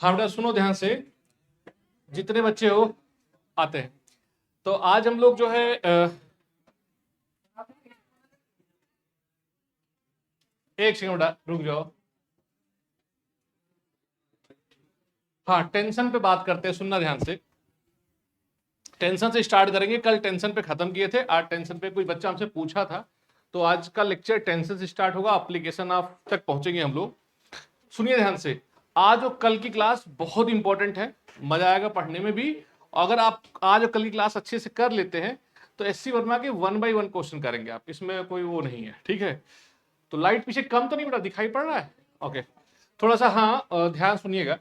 हाँ बेटा सुनो ध्यान से, जितने बच्चे हो आते हैं। तो आज हम लोग जो है एक सेकंड बेटा रुक जाओ। हाँ टेंशन पे बात करते हैं, सुनना ध्यान से। टेंशन से स्टार्ट करेंगे, कल टेंशन पे खत्म किए थे, आज टेंशन पे कोई बच्चा हमसे पूछा था, तो आज का लेक्चर टेंशन से स्टार्ट होगा, एप्लीकेशन ऑफ तक पहुंचेंगे हम लोग। सुनिए ध्यान से, आज और कल की क्लास बहुत इंपॉर्टेंट है, मजा आएगा पढ़ने में भी। अगर आप आज और कल की क्लास अच्छे से कर लेते हैं तो एससी वर्मा के 1 बाय 1 क्वेश्चन करेंगे आप, इसमें कोई वो नहीं है, ठीक है। तो लाइट पीछे कम तो नहीं बेटा, दिखाई पड़ रहा है? ओके, थोड़ा सा हाँ ध्यान सुनिएगा।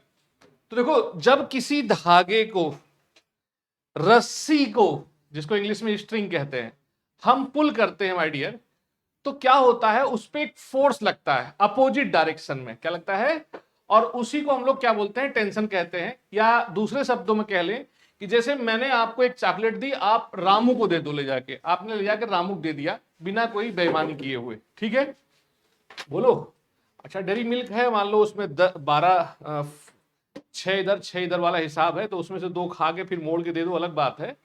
तो देखो, जब किसी धागे को, रस्सी को, जिसको इंग्लिश में स्ट्रिंग कहते हैं, हम पुल करते हैं माय डियर, तो क्या होता है, उस पर एक फोर्स लगता है अपोजिट डायरेक्शन में। क्या लगता है? और उसी को हम लोग क्या बोलते हैं, टेंशन कहते हैं। या दूसरे शब्दों में कह लें कि जैसे मैंने आपको एक चॉकलेट दी, आप रामू को दे दो ले जाके, आपने ले जाकर रामू को दे दिया बिना कोई बेईमानी किए हुए, ठीक है। बोलो। अच्छा डेरी मिल्क है, मान लो उसमें 12 6 इधर 6 इधर वाला हिसाब है, तो उसमें से 2 खा के फिर मोड़ के दे दो, अलग बात है,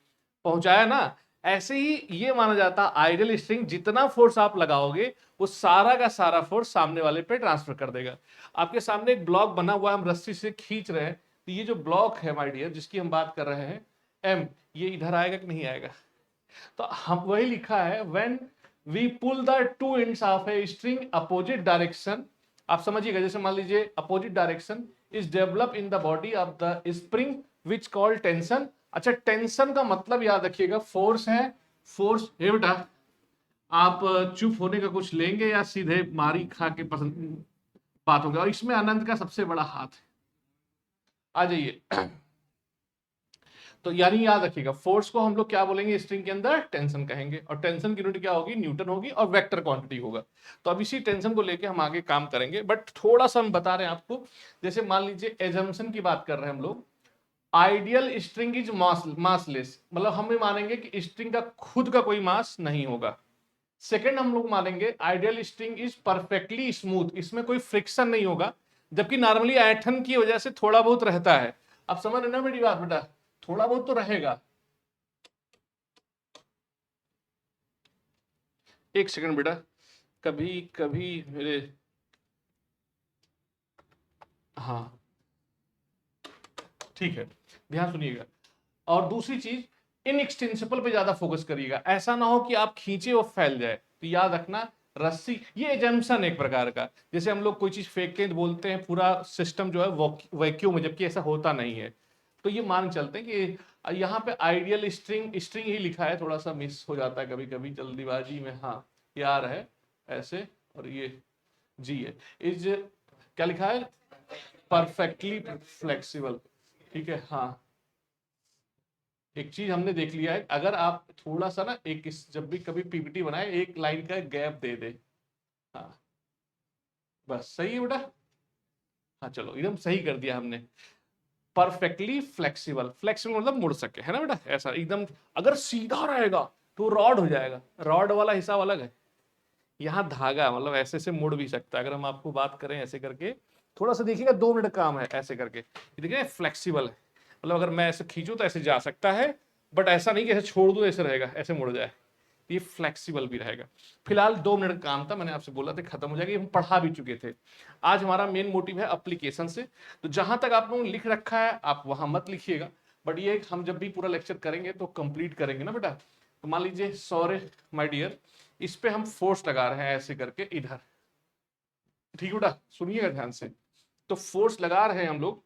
पहुंचाया ना। ऐसे ही ये माना जाता है आइडियल स्ट्रिंग, जितना फोर्स आप लगाओगे वो सारा का सारा फोर्स सामने वाले पे ट्रांसफर कर देगा। आपके सामने एक ब्लॉक बना हुआ है, हम रस्सी से खींच रहे हैं, तो ये जो ब्लॉक है माय डियर जिसकी हम बात कर रहे हैं एम, ये इधर आएगा कि नहीं आएगा? तो हम वही लिखा है, when we pull the two ends of a string opposite direction. आप समझिएगा, जैसे मान लीजिए opposite direction is develop in the body of the spring which called tension. अच्छा टेंशन का मतलब याद रखिएगा फोर्स है। फोर्स ये बेटा, आप चुप होने का कुछ लेंगे या सीधे मारी खा के पसंद बात होगा? और इसमें आनंद का सबसे बड़ा हाथ है, आ जाइए। तो यानी याद रखिएगा, फोर्स को हम लोग क्या बोलेंगे स्ट्रिंग के अंदर? टेंशन कहेंगे। और टेंशन की यूनिट क्या होगी? न्यूटन होगी, और वेक्टर क्वांटिटी होगा। तो अब इसी टेंशन को लेके हम आगे काम करेंगे, बट थोड़ा सा हम बता रहे हैं आपको। जैसे मान लीजिए एजम्पशन की बात कर रहे हैं हम लोग, आइडियल स्ट्रिंग इज मासलेस, मतलब हम भी मानेंगे कि स्ट्रिंग का खुद का कोई मास नहीं होगा। सेकंड हम लोग मानेंगे ideal string is perfectly smooth, इसमें कोई फ्रिक्शन नहीं होगा, जबकि नॉर्मली ऐंठन की वजह से थोड़ा बहुत रहता है। अब समझ रहे ना मेरी बात बेटा, थोड़ा बहुत तो रहेगा। एक सेकंड बेटा, कभी कभी मेरे, हाँ ठीक है, ध्यान सुनिएगा। और दूसरी चीज, इन एक्सटेंसिबल पे ज्यादा फोकस करिएगा, ऐसा ना हो कि आप खींचे और फैल जाए। तो याद रखना, रस्सी ये एजम्पशन एक प्रकार का, जैसे हम लोग कोई चीज फेंकते हैं तो बोलते हैं पूरा सिस्टम जो है वैक्यूम है, जबकि ऐसा होता नहीं है। तो ये मान चलते हैं कि यहाँ पे आइडियल स्ट्रिंग, स्ट्रिंग ही लिखा है, थोड़ा सा मिस हो जाता है कभी कभी जल्दीबाजी में। हाँ ये आर है ऐसे, और ये जी है। इज क्या लिखा है? परफेक्टली फ्लेक्सिबल, ठीक है। हाँ एक चीज हमने देख लिया है, अगर आप थोड़ा सा ना एक जब भी कभी पीपीटी बनाए, एक लाइन का गैप दे दे। हाँ बस सही है बेटा। हाँ चलो एकदम सही कर दिया हमने। परफेक्टली फ्लेक्सिबल, फ्लेक्सिबल मतलब मुड़ सके, है ना बेटा, ऐसा एकदम। अगर सीधा रहेगा तो रॉड हो जाएगा, रॉड वाला हिसाब अलग है। यहाँ धागा मतलब ऐसे से मुड़ भी सकता है। अगर हम आपको बात करें ऐसे करके, थोड़ा सा देखिएगा, 2 मिनट काम है ऐसे करके, ये देखिए फ्लेक्सिबल है, मतलब अगर मैं ऐसे खींचूं तो ऐसे जा सकता है, बट ऐसा नहीं कि ऐसे छोड़ दूं ऐसे रहेगा, ऐसे मुड़ जाए। ये फ्लेक्सिबल भी रहेगा। फिलहाल 2 मिनट काम था, मैंने आपसे बोला था खत्म हो जाएगा, ये हम पढ़ा भी चुके थे। आज हमारा मेन मोटिव है एप्लीकेशन से। तो जहां तक आप लोगों ने लिख रखा है आप वहां मत लिखिएगा, बट ये हम जब भी पूरा लेक्चर करेंगे तो कंप्लीट करेंगे ना बेटा। तो मान लीजिए, सॉरी माय डियर, इस पे हम फोर्स लगा रहे हैं ऐसे करके इधर, ठीक है बेटा, सुनिएगा ध्यान से। तो फोर्स लगा रहे हैं हम लोग,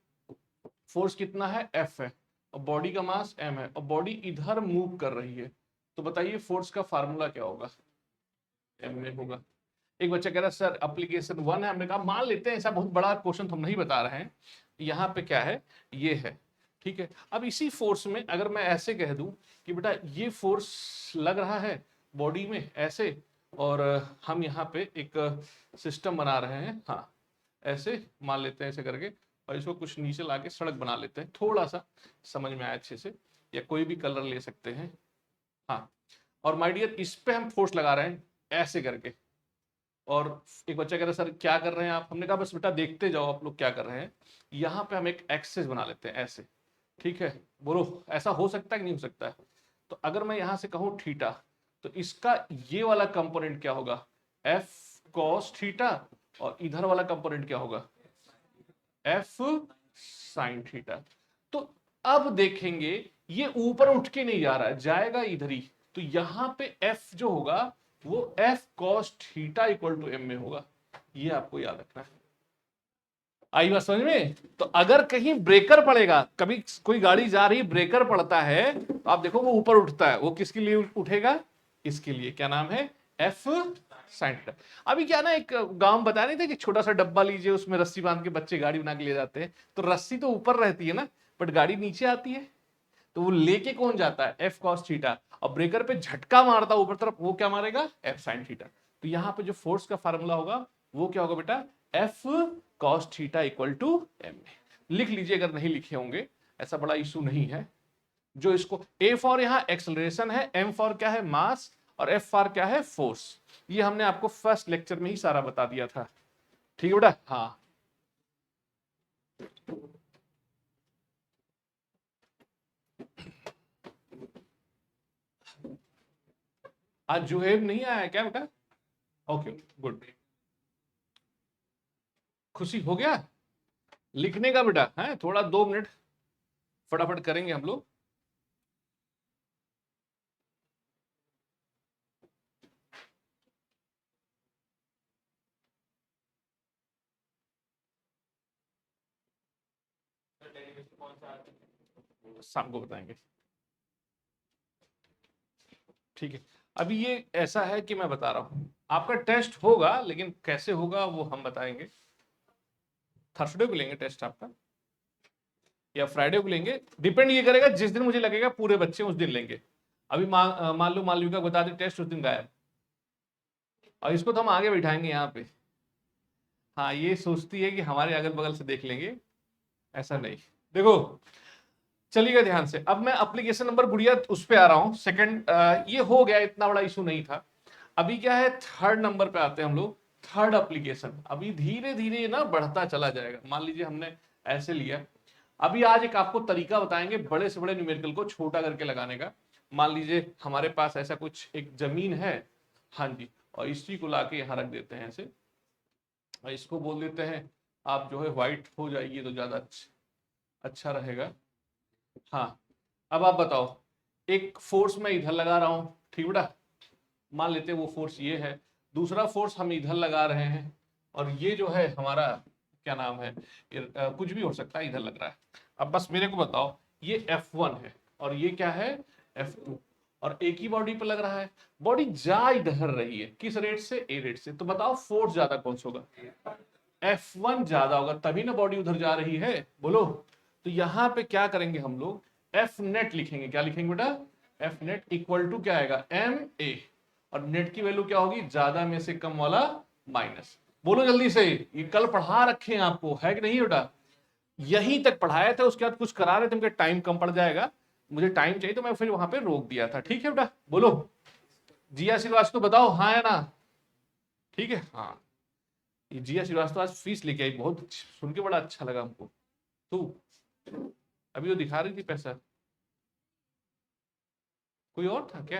फोर्स कितना है? एफ है, और बॉडी का मास एम है, और बॉडी इधर मूव कर रही है। तो बताइए फोर्स का फार्मूला क्या होगा? एम में होगा। एक बच्चा कह रहा है सर एप्लीकेशन 1 है, हमने कहा मान लेते हैं, ऐसा बहुत बड़ा क्वेश्चन तो हम नहीं बता रहे हैं। यहाँ पे क्या है? ये है, ठीक है। अब इसी फोर्स में अगर मैं ऐसे कह दूं कि बेटा ये फोर्स लग रहा है बॉडी में ऐसे, और हम यहाँ पे एक सिस्टम बना रहे हैं, हाँ ऐसे मान लेते हैं ऐसे करके, और इसको कुछ नीचे लाके सड़क बना लेते हैं, थोड़ा सा समझ में आया अच्छे से, या कोई भी कलर ले सकते हैं। हाँ, और माय डियर इस पे हम फोर्स लगा रहे हैं ऐसे करके, और एक बच्चा कह रहा है सर क्या कर रहे हैं आप, हमने कहा बस बेटा देखते जाओ आप लोग क्या कर रहे हैं। यहाँ पे हम एक एक्सिस बना लेते हैं ऐसे, ठीक है, बोलो ऐसा हो सकता है कि नहीं हो सकता है। तो अगर मैं यहां से कहूं थीटा, तो इसका ये वाला कंपोनेंट क्या होगा, एफ कॉस थीटा, और इधर वाला कंपोनेंट क्या होगा, एफ साइन थीटा। तो अब देखेंगे ये ऊपर उठ के नहीं जा रहा है, जाएगा इधर ही, तो यहां पे एफ जो होगा वो F cos theta equal to M में होगा, ये आपको याद रखना है। आई बात समझ में। तो अगर कहीं ब्रेकर पड़ेगा, कभी कोई गाड़ी जा रही ब्रेकर पड़ता है, तो आप देखो वो ऊपर उठता है, वो किसके लिए उठेगा, इसके लिए, क्या नाम है, एफ साइन थीटा। अभी क्या ना, एक गांव में बता नहीं थे कि छोटा सा डब्बा लीजिए, उसमें रस्सी बांध के बच्चे गाड़ी बना के ले जाते हैं, तो रस्सी तो ऊपर रहती है ना, बट गाड़ी नीचे आती है, तो वो लेके कौन जाता है, एफ कॉस थीटा, और ब्रेकर पे झटका मारता ऊपर तरफ, वो क्या मारेगा, एफ साइन थीटा। तो यहां पे जो फोर्स का फार्मूला होगा वो क्या होगा बेटा, F cos theta equal to M. लिख लीजिए अगर नहीं लिखे होंगे, ऐसा बड़ा इशू नहीं है। जो इसको ए फॉर यहां एक्सेलरेशन है, एम फॉर क्या है, मास, और एफ फॉर क्या है, फोर्स। ये हमने आपको फर्स्ट लेक्चर में ही सारा बता दिया था, ठीक है बेटा। हाँ आज जुहेब नहीं आया क्या बेटा, ओके गुड, खुशी हो गया लिखने का बेटा, है थोड़ा 2 मिनट फटाफट करेंगे हम लोग। शाम को बताएंगे, ठीक है। अभी ये ऐसा है कि मैं बता रहा हूं, आपका टेस्ट होगा, लेकिन कैसे होगा वो हम बताएंगे। थर्सडे को लेंगे टेस्ट आपका, या फ्राइडे को लेंगे, डिपेंड ये करेगा जिस दिन मुझे लगेगा पूरे बच्चे उस दिन लेंगे। अभी मान लो मालविका बता दे टेस्ट उस दिन गायब, और इसको तो हम आगे बैठाएंगे यहाँ पे। हाँ ये सोचती है कि हमारे अगल बगल से देख लेंगे, ऐसा नहीं। देखो चलिएगा ध्यान से, अब मैं एप्लीकेशन नंबर गुड़िया उस पे आ रहा हूँ, सेकंड ये हो गया, इतना बड़ा इशू नहीं था। अभी क्या है, थर्ड नंबर पे आते हैं हम लोग, थर्ड एप्लीकेशन। अभी धीरे धीरे ना बढ़ता चला जाएगा, मान लीजिए हमने ऐसे लिया। अभी आज एक आपको तरीका बताएंगे बड़े से बड़े न्यूमेरिकल को छोटा करके लगाने का। मान लीजिए हमारे पास ऐसा कुछ एक जमीन है, हाँ जी, और इसी को लाके यहाँ रख देते हैं ऐसे, और इसको बोल देते हैं आप जो है व्हाइट हो जाइए तो ज्यादा अच्छा रहेगा। हाँ अब आप बताओ, एक फोर्स मैं इधर लगा रहा हूं, ठीक बेटा, मान लेते हैं वो फोर्स ये है, दूसरा फोर्स हम इधर लगा रहे हैं, और ये जो है हमारा क्या नाम है, कुछ भी हो सकता है, इधर लग रहा है। अब बस मेरे को बताओ, ये F1 है और ये क्या है, F2, और एक ही बॉडी पे लग रहा है, बॉडी जा इधर रही है, किस रेट से, ए रेट से। तो बताओ फोर्स ज्यादा कौन सा होगा, F1 ज्यादा होगा, तभी ना बॉडी उधर जा रही है, बोलो। तो यहां पे क्या करेंगे हम लोग, एफ नेट लिखेंगे, क्या लिखेंगे बेटा, एफ नेट इक्वल टू क्या आएगा, एम ए, और नेट की वैल्यू क्या होगी, ज्यादा में से कम वाला माइनस। बोलो जल्दी से, ये कल पढ़ा रखे हैं आपको, है कि नहीं बेटा, यहीं तक पढ़ाया था, उसके बाद कुछ करा रहे थे, मुझे टाइम कम पड़ जाएगा, मुझे टाइम चाहिए, तो मैं फिर वहां पे रोक दिया था, ठीक है बेटा। बोलो जिया श्रीवास्तव बताओ, हाँ है ना, ठीक है। हाँ ये जिया श्रीवास्तव आज फीस लेके आई, बहुत सुन के बड़ा अच्छा लगा हमको। तू अभी वो दिखा रही थी पैसा, कोई और था क्या,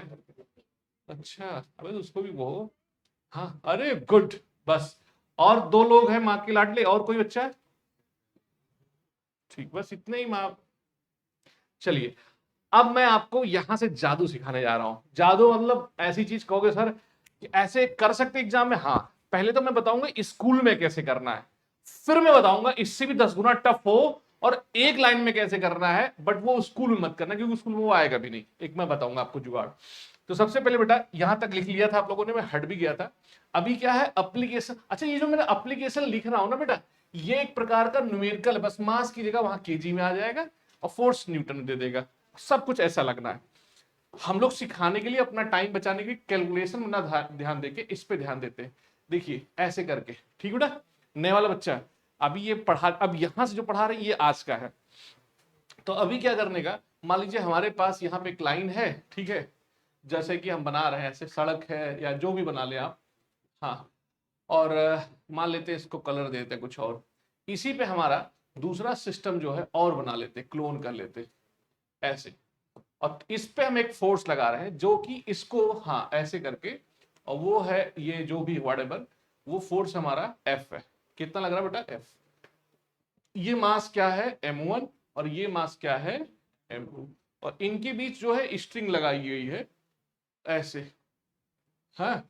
अच्छा अबे तो उसको भी वो, हाँ अरे गुड, बस और 2 लोग हैं माँ के लाडले, और कोई बच्चा है, ठीक बस इतने ही माँ। चलिए अब मैं आपको यहां से जादू सिखाने जा रहा हूं, जादू मतलब ऐसी चीज कहोगे सर कि ऐसे कर सकते एग्जाम में, हाँ पहले तो मैं बताऊंगा स्कूल में कैसे करना है, फिर मैं बताऊंगा इससे भी 10 गुना टफ हो और एक लाइन में कैसे करना है, बट वो स्कूल में मत करना क्योंकि स्कूल में वो आएगा भी नहीं, एक मैं बताऊंगा आपको जुगाड़। तो सबसे पहले बेटा यहां तक लिख लिया था आप लोगों ने, मैं हट भी गया था। अभी क्या है एप्लीकेशन, अच्छा ये जो मेरा एप्लीकेशन लिख रहा हूं ना बेटा, ये एक प्रकार का न्यूमेरिकल है, बस मास की जगह वहां केजी में आ जाएगा और फोर्स न्यूटन दे देगा, सब कुछ ऐसा लगना है। हम लोग सिखाने के लिए अपना टाइम बचाने की कैलकुलेशन ना ध्यान देके इस पे ध्यान देते हैं। देखिए ऐसे करके, ठीक है बेटा, नए वाला बच्चा अभी ये पढ़ा, अब यहां से जो पढ़ा रहे हैं ये आज का है। तो अभी क्या करने का, मान लीजिए हमारे पास यहाँ पे एक लाइन है, ठीक है, जैसे कि हम बना रहे हैं, ऐसे सड़क है या जो भी बना ले आप, हाँ और मान लेते हैं इसको कलर देते हैं कुछ और। इसी पे हमारा दूसरा सिस्टम जो है और बना लेते, क्लोन कर लेते ऐसे, और इस पे हम एक फोर्स लगा रहे हैं जो कि इसको हाँ ऐसे करके, और वो है ये जो भी व्हाटएवर, वो फोर्स हमारा एफ है। कितना लग रहा है बेटा? एफ। ये मास क्या है? m1, और ये मास क्या है? m2, और इनके बीच जो है स्ट्रिंग लगाई गई है ऐसे, हाँ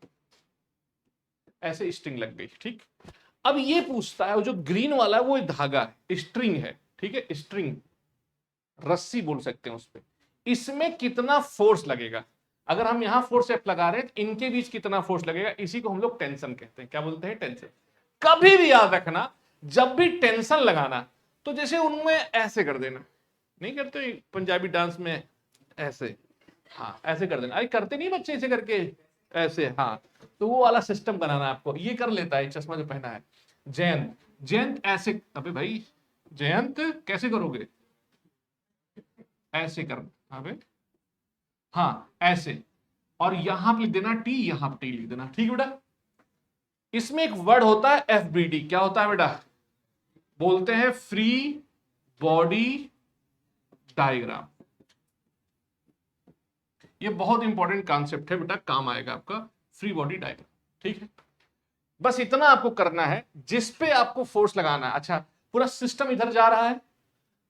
ऐसे स्ट्रिंग लग गई, ठीक। अब ये पूछता है, वो जो ग्रीन वाला है वो धागा है, स्ट्रिंग है, ठीक है, स्ट्रिंग, रस्सी बोल सकते हैं उस पे, इसमें कितना फोर्स लगेगा? अगर हम यहां फोर्स एफ लगा रहे हैं तो इनके बीच कितना फोर्स लगेगा? इसी को हम लोग टेंशन कहते हैं। क्या बोलते हैं? टेंशन। कभी भी याद रखना, जब भी टेंशन लगाना तो जैसे उनमें ऐसे कर देना, नहीं करते पंजाबी डांस में ऐसे, हाँ ऐसे कर देना। अरे करते नहीं बच्चे ऐसे करके ऐसे, हाँ, तो वो वाला सिस्टम बनाना है आपको। ये कर लेता है चश्मा जो पहना है जयंत। जयंत ऐसे, अबे भाई जयंत कैसे करोगे? ऐसे कर, अबे हाँ ऐसे, और यहां पे लिख देना टी, यहां पे टी लिख देना, ठीक बेटा। इसमें एक वर्ड होता है एफबीडी। क्या होता है बेटा? बोलते हैं फ्री बॉडी डायग्राम। ये बहुत इंपॉर्टेंट कॉन्सेप्ट है बेटा, काम आएगा आपका, फ्री बॉडी डायग्राम, ठीक है। बस इतना आपको करना है, जिस पे आपको फोर्स लगाना है। अच्छा, पूरा सिस्टम इधर जा रहा है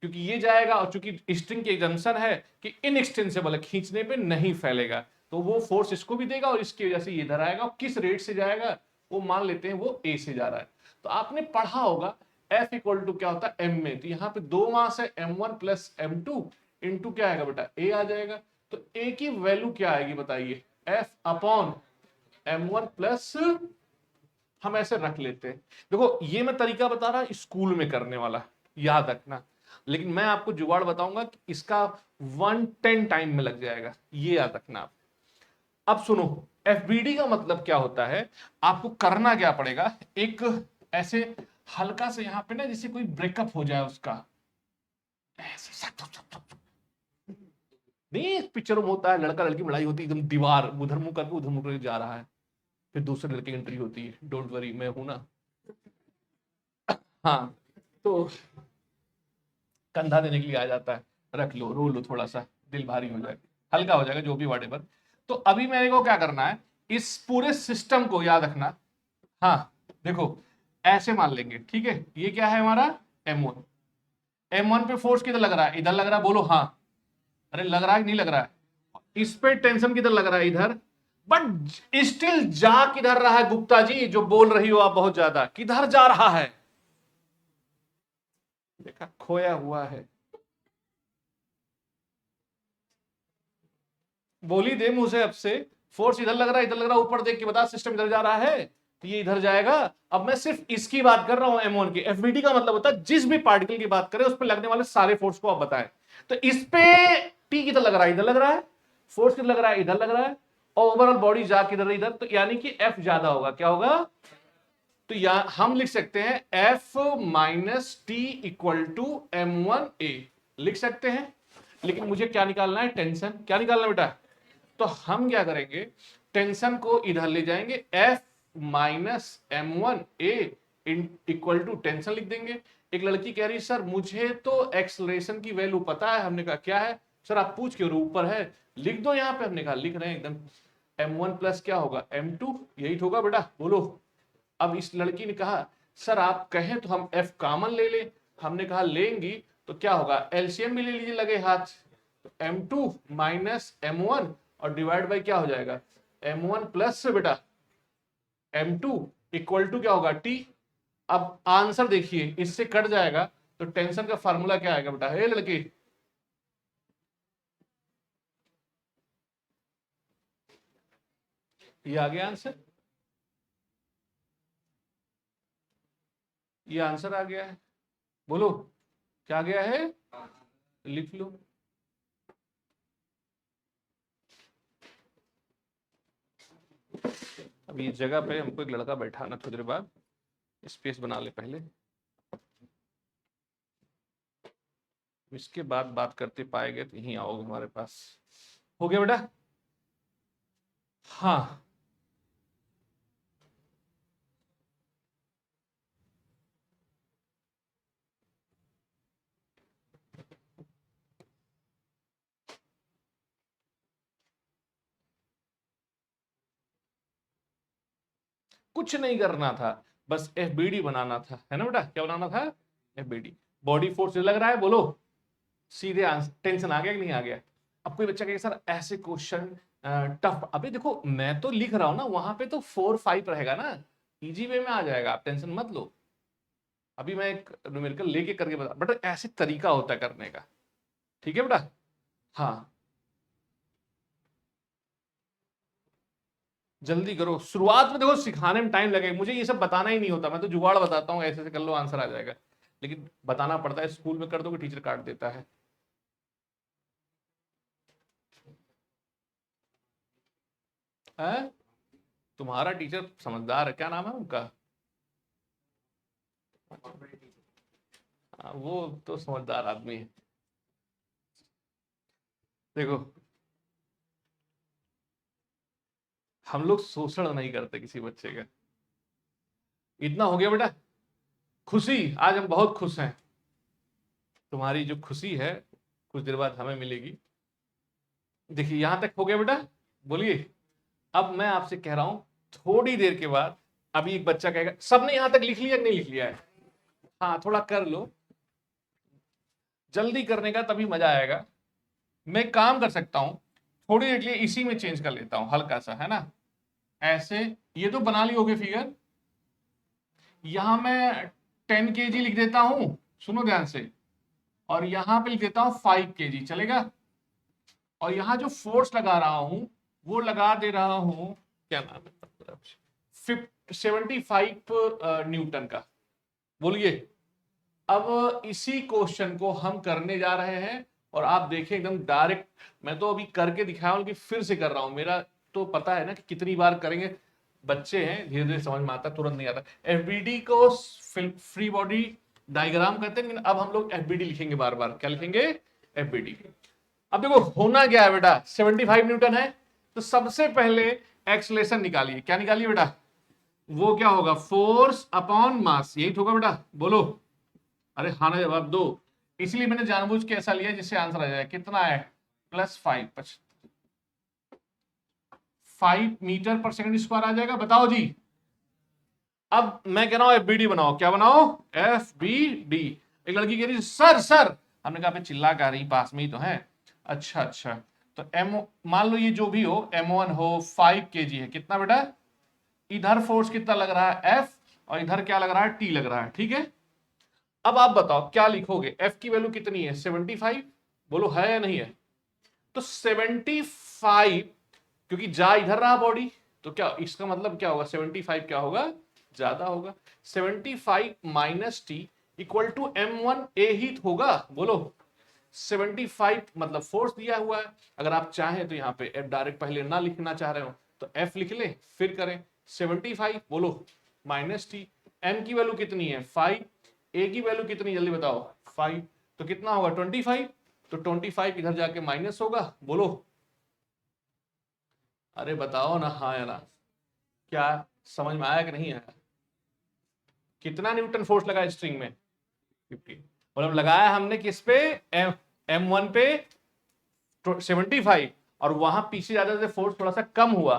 क्योंकि ये जाएगा, और चूंकि स्ट्रिंग की एग्जम्पशन है कि इनएक्सटेंसिबल है, खींचने पे नहीं फैलेगा, तो वो फोर्स इसको भी देगा और इसकी वजह से ये इधर आएगा। और किस रेट से जाएगा वो मान लेते हैं वो ए से जा रहा है। तो आपने पढ़ा होगा F इक्वल टू क्या होता है? एम में। तो यहाँ पे दो मास है, m1 प्लस m2 इंटू क्या आएगा बेटा? ए आ जाएगा। तो ए की वैल्यू क्या आएगी बताइए? F अपॉन m1 प्लस, हम ऐसे रख लेते हैं। देखो ये मैं तरीका बता रहा स्कूल में करने वाला, याद रखना, लेकिन मैं आपको जुगाड़ बताऊंगा कि इसका 110 टाइम में लग जाएगा, ये याद रखना आप। अब सुनो, एफबीडी का मतलब क्या होता है? आपको करना क्या पड़ेगा? एक ऐसे हल्का से यहां पे ना, जैसे कोई ब्रेकअप हो जाए उसका, ऐसे नहीं पिक्चर में होता है, लड़का लड़की लड़ाई होती है, एकदम दीवार, उधर मुंह करके उधर मुंह करके जा रहा है, फिर दूसरे लड़के की एंट्री होती है, डोंट वरी मैं हूं ना। हाँ, तो कंधा देने के लिए आ जाता है, रख लो, रो लो, थोड़ा सा दिल भारी हो जाए, हल्का हो जाएगा, जो भी व्हाटएवर। तो अभी मेरे को क्या करना है, इस पूरे सिस्टम को याद रखना। हाँ देखो, ऐसे मान लेंगे, ठीक है। ये क्या है हमारा? m1। m1 पे फोर्स किधर लग रहा है? इधर लग रहा है, बोलो हाँ। अरे लग रहा है कि नहीं लग रहा है? इस पे टेंशन किधर लग रहा है? इधर। बट स्टिल जा किधर रहा है गुप्ता जी, जो बोल रही हो आप बहुत ज्यादा, किधर जा रहा है? देखा, खोया हुआ है। बोली दे मुंह से अब से, फोर्स इधर लग रहा है, इधर लग रहा है, ऊपर देख के बता सिस्टम इधर जा रहा है, तो ये इधर जाएगा। अब मैं सिर्फ इसकी बात कर रहा हूं, m1 की। एफबीडी का मतलब होता है जिस भी पार्टिकल की बात करें उस पर लगने वाले सारे फोर्स को आप बताएं। तो इस पे टी किधर लग रहा है? इधर लग रहा है। फोर्स किधर लग रहा है? इधर लग रहा है। और ओवरऑल बॉडी जा किधर? इधर। तो यानी कि एफ ज्यादा होगा। क्या होगा? तो यहां हम लिख सकते हैं F minus T equal to m1a, लिख सकते हैं। लेकिन मुझे क्या निकालना है? टेंशन। क्या निकालना है बेटा? तो हम क्या करेंगे, टेंशन को इधर ले जाएंगे, F minus m1a equal to tension लिख देंगे। एक लड़की कह रही सर मुझे तो एक्सलरेशन की वैल्यू पता है। हमने कहा क्या है सर? आप पूछ के ऊपर है, लिख दो यहाँ पे। हमने कहा लिख रहे हैं एकदम। m1 प्लस क्या होगा? m2, यही तो होगा बेटा, बोलो। अब इस लड़की ने कहा सर आप कहें तो हम F कॉमन ले लें। हमने कहा लेंगी तो क्या होगा? एलसीएम भी ले लीजिए लगे हाथ। तो m2 माइनस m1 और डिवाइड बाय क्या हो जाएगा? m1 प्लस बेटा m2 इक्वल टू क्या होगा? t। अब आंसर देखिए, इससे कट जाएगा, तो टेंशन का फार्मूला क्या आएगा बेटा? हे लड़की, ये आ गया आंसर, ये आंसर आ गया है। बोलो क्या गया है? लिख लो। अब इस जगह पे हमको एक लड़का बैठाना, थोड़ी देर बाद स्पेस बना ले पहले, इसके बाद बात करते पाएंगे तो यहीं आओगे हमारे पास। हो गया बेटा? हाँ कुछ नहीं करना था, बस FBD बनाना था, है ना बेटा? क्या बनाना था? FBD। बॉडी फोर्स लग रहा है, बोलो सीधे आंसर। टेंशन आ गया कि नहीं आ गया? अब कोई बच्चा कहेगा सर ऐसे क्वेश्चन टफ, अभी देखो मैं तो लिख रहा हूं ना, वहां पे तो 4-5 रहेगा ना, इजी वे में आ जाएगा, आप टेंशन मत लो। अभी मैं एक न्यूमेरिकल लेके करके बता, बट ऐसे तरीका होता है करने का, ठीक है बेटा? हाँ जल्दी करो, शुरुआत में देखो सिखाने में टाइम लगेगा, मुझे ये सब बताना ही नहीं होता, मैं तो जुगाड़ बताता हूँ, ऐसे ऐसे कर लो आंसर आ जाएगा, लेकिन बताना पड़ता है, स्कूल में कर दो कि टीचर काट देता है। तुम्हारा टीचर समझदार है, क्या नाम है उनका? वो तो समझदार आदमी है। देखो हम लोग शोषण नहीं करते किसी बच्चे का। इतना हो गया बेटा? खुशी, आज हम बहुत खुश हैं, तुम्हारी जो खुशी है कुछ देर बाद हमें मिलेगी। देखिए यहां तक हो गया बेटा, बोलिए। अब मैं आपसे कह रहा हूं थोड़ी देर के बाद, अभी एक बच्चा कहेगा सबने यहां तक लिख लिया कि नहीं लिख लिया है? हाँ थोड़ा कर लो, जल्दी करने का तभी मजा आएगा। मैं काम कर सकता हूं थोड़ी देर के लिए, इसी में चेंज कर लेता हूं हल्का सा, है ना? ऐसे ये तो बना ली होगी फिगर, यहां मैं 10 kg लिख देता हूं, सुनो ध्यान से, और यहां पे लिख देता हूं 5 kg, चलेगा? और यहां जो फोर्स लगा रहा हूं वो लगा दे रहा हूं, क्या नाम है, 75 न्यूटन का, बोलिए। अब इसी क्वेश्चन को हम करने जा रहे हैं, और आप देखें एकदम डायरेक्ट, मैं तो अभी करके दिखाया हूं, लेकिन फिर से कर रहा हूं, मेरा तो पता है ना कि कितनी बार करेंगे, बच्चे हैं धीरे धीरे समझ में आता, तुरंत नहीं आता। FBD को फ्री बॉडी डायग्राम कहते हैं, लेकिन अब हम लोग FBD लिखेंगे बार बार, क्या लिखेंगे? FBD। अब देखो होना क्या है बेटा, 75 न्यूटन है, तो सबसे पहले एक्सलेशन निकालिए, क्या निकालिए बेटा? वो क्या होगा? फोर्स अपॉन मास, यही तो होगा बेटा, बोलो। अरे हाँ ना जवाब दो, इसलिए मैंने जानबूझ के ऐसा लिया जिससे आंसर आ जाए। कितना है? +5, 5 मीटर/सेकंड स्क्वायर आ जाएगा, बताओ जी। अब मैं कह रहा हूं FBD बनाओ, क्या बनाओ? FBD। एक लड़की कह रही सर सर, हमने कहा चिल्ला कर रही, पास में ही तो है। अच्छा अच्छा, तो M, मान लो ये जो भी हो, M1 हो, 5 kg है, कितना बेटा? इधर फोर्स कितना लग रहा है? F, और इधर क्या लग रहा है? T लग रहा है, ठीक है? अब आप बताओ क्या लिखोगे? F की वैल्यू कितनी है? 75, बोलो है या नहीं है? तो 75, क्योंकि जा इधर रहा बॉडी, तो क्या इसका मतलब क्या होगा? 75 क्या होगा? ज्यादा होगा। 75 minus T equal to M1A ही होगा, बोलो। 75 मतलब फोर्स दिया हुआ है, अगर आप चाहें तो यहाँ पे F डायरेक्ट पहले ना लिखना चाह रहे हो तो F लिख ले, फिर करें 75 बोलो माइनस टी, M की वैल्यू कितनी है? 5, A की वैल्यू कितनी जल्दी बताओ? 5, तो कितना होगा? 25, तो 25 इधर जाके माइनस होगा, बोलो। अरे बताओ ना हाँ या ना, क्या समझ में आया कि नहीं आया? कितना न्यूटन फोर्स लगा स्ट्रिंग में? 50, मतलब लगाया हमने किस पे? M1 पे 75, और वहां पीछे जाते थे फोर्स थोड़ा सा कम हुआ,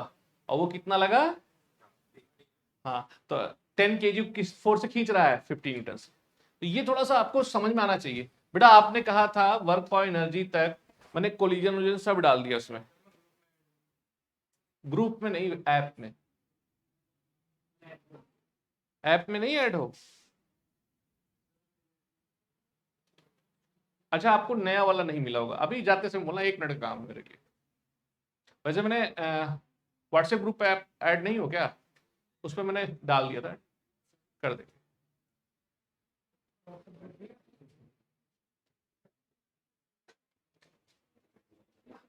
और वो कितना लगा? हाँ, तो 10 kg किस फोर्स से खींच रहा है? 50 न्यूटन से। तो ये थोड़ा सा आपको समझ में आना चाहिए बेटा। आपने कहा था वर्क और एनर्जी तक, मैंने कोलिजन सब डाल दिया उसमें, ग्रुप में नहीं, ऐप में। ऐप में नहीं ऐड हो? अच्छा, आपको नया वाला नहीं मिला होगा, अभी जाते समय बोला 1 मिनट काम मेरे लिए। वैसे मैंने व्हाट्सएप ग्रुप पे ऐड नहीं हो क्या? उसमें मैंने डाल दिया था, कर दे।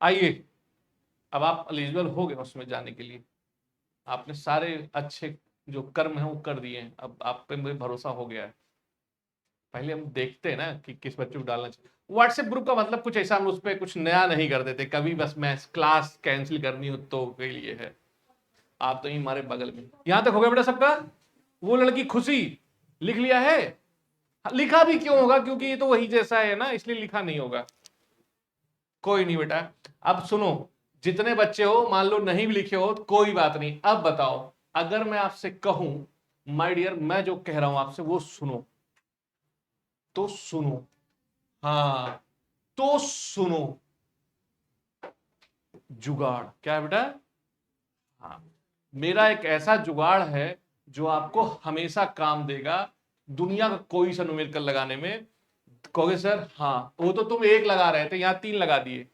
आइए, अब आप एलिजिबल हो गए उसमें जाने के लिए, आपने सारे अच्छे जो कर्म है वो कर दिए हैं, अब आप पे मुझे भरोसा हो गया है। पहले हम देखते हैं ना कि किस बच्चे को डालना चाहिए। व्हाट्सएप ग्रुप का मतलब कुछ ऐसा, हम उस पर कुछ नया नहीं कर देते कभी, बस मैं क्लास कैंसिल करनी हो तो के लिए है। आप तो ही हमारे बगल में। यहां तक हो गया बेटा सबका? वो लड़की खुशी लिख लिया है? लिखा भी क्यों होगा, क्योंकि ये तो वही जैसा है ना, इसलिए लिखा नहीं होगा। कोई नहीं बेटा, अब सुनो, जितने बच्चे हो मान लो नहीं भी लिखे हो तो कोई बात नहीं। अब बताओ अगर मैं आपसे कहूं माय डियर, मैं जो कह रहा हूं आपसे वो सुनो, तो सुनो, हाँ तो सुनो। जुगाड़ क्या है बेटा? हाँ, मेरा एक ऐसा जुगाड़ है जो आपको हमेशा काम देगा, दुनिया का कोई सा न्यूमेरिकल लगाने में। कहोगे सर हाँ वो तो तुम एक लगा रहे थे, यहां 3 लगा दिए।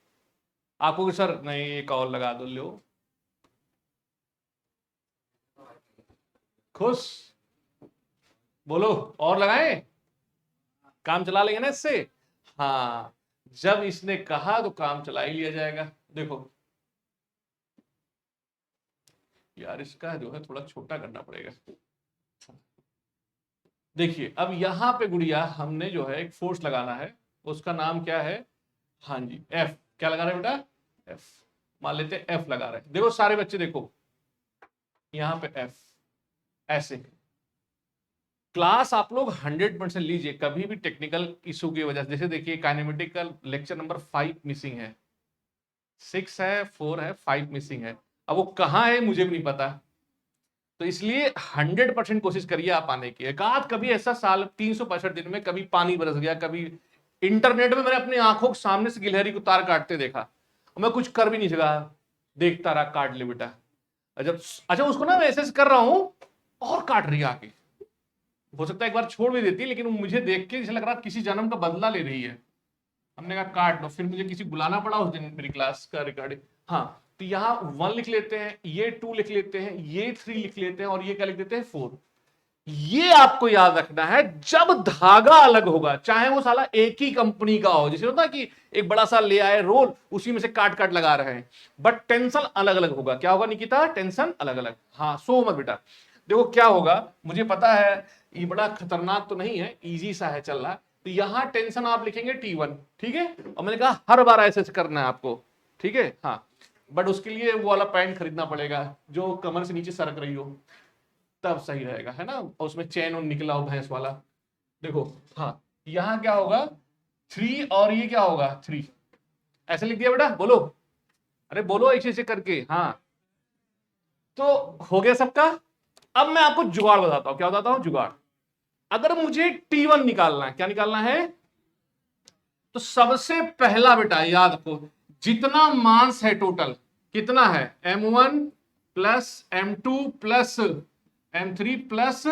आपको सर नहीं एक और लगा दो, लो खुश, बोलो और लगाएं, काम चला लेंगे ना इससे। हाँ, जब इसने कहा तो काम चला ही लिया जाएगा। देखो यार इसका जो है थोड़ा छोटा करना पड़ेगा। देखिए अब यहां पे गुड़िया हमने जो है एक फोर्स लगाना है, उसका नाम क्या है? हाँ जी एफ। क्या लगा रहे हैं बेटा? एफ। मान लेते हैं एफ लगा रहे हैं। देखो सारे बच्चे देखो यहां पे एफ, ऐसे क्लास आप लोग 100% लीजिए, कभी भी टेक्निकल इशू की वजह से, जैसे देखिए काइनेमेटिक का लेक्चर नंबर 5 मिसिंग है, 6 है, 4 है, 5 मिसिंग है। अब वो कहाँ है मुझे भी नहीं पता, तो इसलिए 100% कोशिश करिए आप आने की। एक आध कभी ऐसा साल 365 दिन में कभी पानी बरस गया, कभी इंटरनेट में मैंने अपनी आंखों के सामने से गिलहरी को तार काटते देखा और मैं कुछ कर भी नहीं सका, देखता रहा, काट ले बेटा। जब अच्छा उसको ना मैं ऐसे कर रहा हूं और काट रही है आगे, हो सकता है एक बार छोड़ भी देती, लेकिन मुझे देख के जैसे लग रहा किसी जन्म का बदला ले रही है। हमने कहा काट लो, फिर मुझे किसी बुलाना पड़ा उस दिन मेरी क्लास का रिकॉर्डिंग। हाँ तो यहाँ 1 लिख लेते हैं, ये 2 लिख लेते हैं, ये 3 लिख लेते हैं और ये क्या लिख देते हैं 4। ये आपको याद रखना है, जब धागा अलग होगा चाहे वो साला एक ही कंपनी का हो, जैसे होता कि एक बड़ा सा ले आए रोल उसी में से काट काट लगा रहे हैं, बट टेंशन अलग अलग होगा। क्या होगा निकिता? टेंशन अलग अलग। हाँ सो मत बेटा। देखो क्या होगा, मुझे पता है ये बड़ा खतरनाक तो नहीं है, इजी सा है चल रहा। तो यहां टेंशन आप लिखेंगे T1, ठीक है, और मैंने कहा हर बार ऐसे करना है आपको, ठीक है। हाँ बट उसके लिए वो वाला पैंट खरीदना पड़ेगा जो कमर से नीचे सरक रही हो, तब सही रहेगा, है ना, उसमें चैन और निकला हो भैंस वाला। देखो हाँ यहां क्या होगा 3 और ये क्या होगा 3, ऐसे लिख दिया बेटा, बोलो अरे बोलो ऐसे ऐसे करके। हाँ तो हो गया सबका। अब मैं आपको जुगाड़ बताता हूं, क्या बताता हूं जुगाड़। अगर मुझे T1 निकालना है, क्या निकालना है, तो सबसे पहला बेटा याद रखो, जितना मास है टोटल कितना है, M1 plus M2 plus M3 plus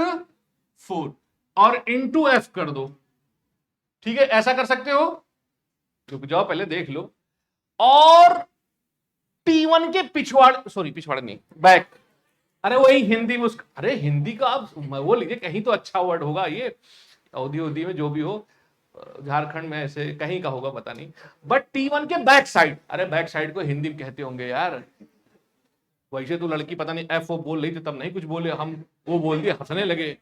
4 और इंटू F कर दो, ठीक है, ऐसा कर सकते हो। रुक जाओ पहले देख लो। और T1 के पिछवाड़, सॉरी पिछवाड़ नहीं, बैक, अरे वही हिंदी में उसका, अरे हिंदी का आप वो लीजिए कहीं तो अच्छा वर्ड होगा, ये अवधि अवधि में जो भी हो, झारखंड में ऐसे कहीं का होगा पता नहीं, बट T1 के बैक साइड, अरे बैक साइड को हिंदी में कहते होंगे यार। वैसे तो लड़की पता नहीं एफ ओ बोल रही थी तब नहीं कुछ बोले, हम वो बोल दिए हंसने लगे,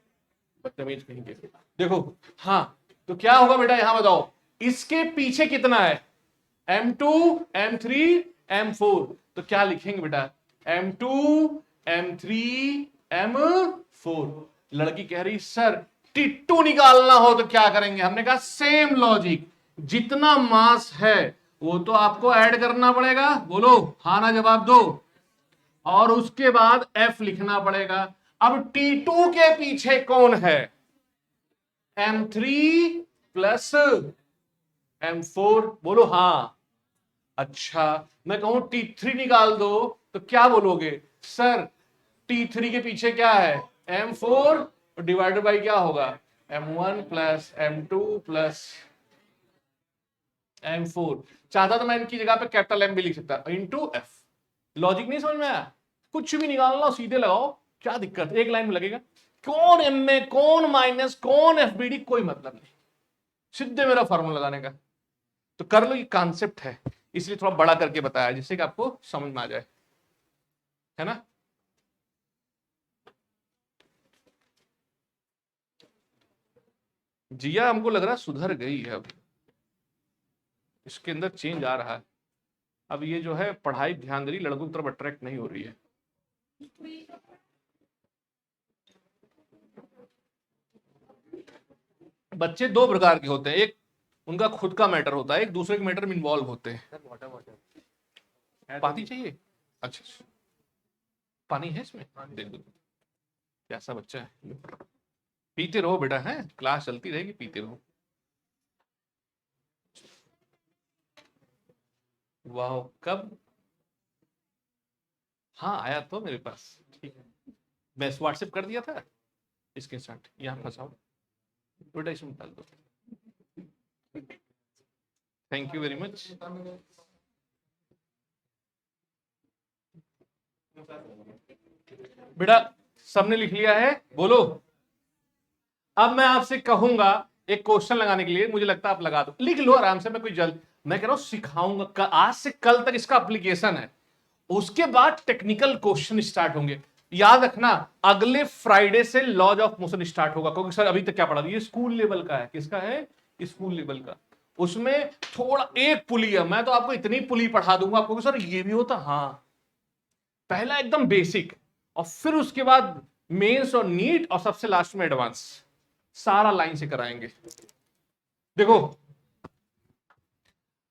बदतमीज कहीं के। देखो हाँ तो क्या होगा बेटा यहां बताओ, इसके पीछे कितना है, M2 M3 M4, तो क्या लिखेंगे बेटा, M2 M3 M4। लड़की कह रही सर T2 निकालना हो तो क्या करेंगे, हमने कहा सेम लॉजिक, जितना मास है वो तो आपको ऐड करना पड़ेगा, बोलो हाँ ना जवाब दो, और उसके बाद F लिखना पड़ेगा। अब T2 के पीछे कौन है, M3 प्लस M4, बोलो हाँ। अच्छा मैं कहूं T3 निकाल दो तो क्या बोलोगे, सर T3 के पीछे क्या है, M4 डिवाइडेड बाई क्या होगा, M1 plus M2 plus M4। चाहता तो मैं इनकी जगह पे कैपिटल M भी लिख सकता इंटू F। लॉजिक नहीं समझ में आया, कुछ भी निकालना सीधे लगाओ, क्या दिक्कत, एक लाइन में लगेगा, कौन एम में कौन माइनस कौन FBD कोई मतलब नहीं, सीधे मेरा फॉर्मूला लगाने का। तो कर लो, ये कॉन्सेप्ट है इसलिए थोड़ा बड़ा करके बताया जिससे कि आपको समझ में आ जाए, है ना। जिया हमको लग रहा है सुधर गई है, अब इसके अंदर चेंज आ रहा है, अब ये जो है पढ़ाई ध्यान दे रही, लड़कों की तरफ अट्रैक्ट नहीं हो रही है। बच्चे दो प्रकार के होते हैं, एक उनका खुद का मैटर होता है, एक दूसरे के मैटर में इन्वॉल्व होते हैं। पानी चाहिए, अच्छा पानी है इसमें, दे दो। कैसा बच्चा है। पीते रहो बेटा, है क्लास चलती रहेगी, पीते रहो। वाह, कब? हाँ आया तो मेरे पास, ठीक है। मैं व्हाट्सएप कर दिया था, इसके साथ यहाँ फंसाओ बेटा, इसमें डाल दो। Thank you very much. बेटा सबने लिख लिया है, बोलो। अब मैं आपसे कहूंगा एक क्वेश्चन लगाने के लिए, मुझे लगता है आप लगा दो, लिख लो आराम से, मैं कोई जल्द, मैं कह रहा हूं सिखाऊंगा, आज से कल तक इसका एप्लीकेशन है, उसके बाद टेक्निकल क्वेश्चन स्टार्ट होंगे। याद रखना अगले फ्राइडे से लॉज ऑफ मोशन स्टार्ट होगा, क्योंकि सर अभी तक क्या पढ़ा, ये स्कूल लेवल का है। किसका है? स्कूल लेवल का। उसमें थोड़ा एक पुली है, मैं तो आपको इतनी पुली पढ़ा दूंगा आपको, सर ये भी होता, हाँ। पहला एकदम बेसिक, और फिर उसके बाद मेंस और नीट, और सबसे लास्ट में एडवांस, सारा लाइन से कराएंगे। देखो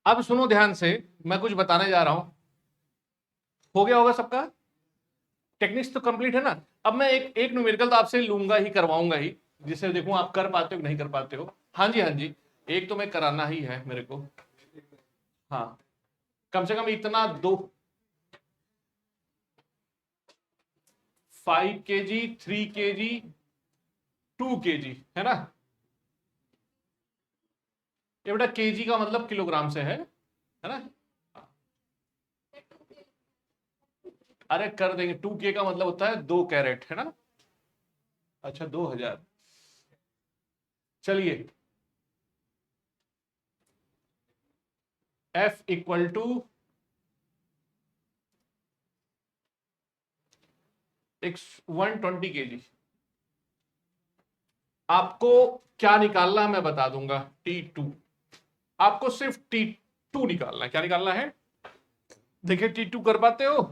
अब सुनो ध्यान से, मैं कुछ बताने जा रहा हूं। हो गया होगा सबका? टेक्निक्स तो कंप्लीट है ना? अब मैं एक न्यूमेरिकल तो आपसे लूंगा ही, करवाऊंगा ही, जिससे देखूं आप कर पाते हो कि नहीं कर पाते हो। हाँ जी, हाँ जी, एक तो मैं कराना ही है मेरे को। हाँ, कम से कम इतना 5 kg, 3 kg, 2 kg, है ना? ये बेटा केजी का मतलब किलोग्राम से है ना? अरे कर देंगे, 2K का मतलब होता है 2 कैरेट, है ना? अच्छा 2000, चलिए। F equal to 120 kg। आपको क्या निकालना है मैं बता दूंगा, T2। आपको सिर्फ T2 निकालना है। क्या निकालना है? देखिए T2 कर पाते हो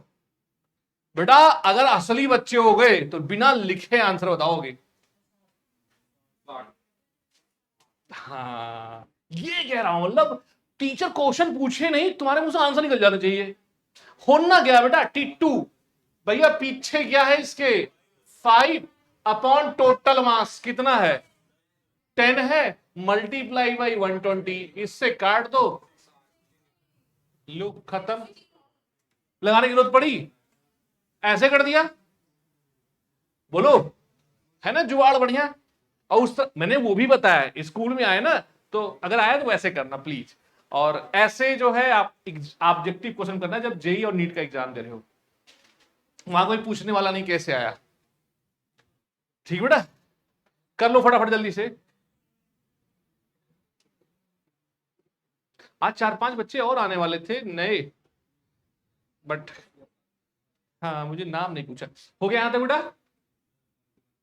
बेटा? अगर असली बच्चे हो गए तो बिना लिखे आंसर बताओगे। हाँ, ये कह रहा हूं, मतलब टीचर क्वेश्चन पूछे नहीं, तुम्हारे मुंह से आंसर निकल जाना चाहिए। होना क्या बेटा? T2 भैया, पीछे क्या है इसके? 5 अपॉन टोटल मास कितना है? 10 है, मल्टीप्लाई बाई 120, इससे काट दो, लो खत्म। लगाने की जरूरत पड़ी? ऐसे कर दिया, बोलो, है ना जुगाड़ बढ़िया। और मैंने वो भी बताया, स्कूल में आए ना, तो अगर आया तो वैसे करना प्लीज। और ऐसे जो है आप ऑब्जेक्टिव क्वेश्चन करना जब जेई और नीट का एग्जाम दे रहे हो, वहां कोई पूछने वाला नहीं कैसे आया। ठीक बेटा, कर लो फटाफट जल्दी से। आज 4-5 बच्चे और आने वाले थे नए, बट हाँ मुझे नाम नहीं पूछा। हो गया यहां तक बेटा?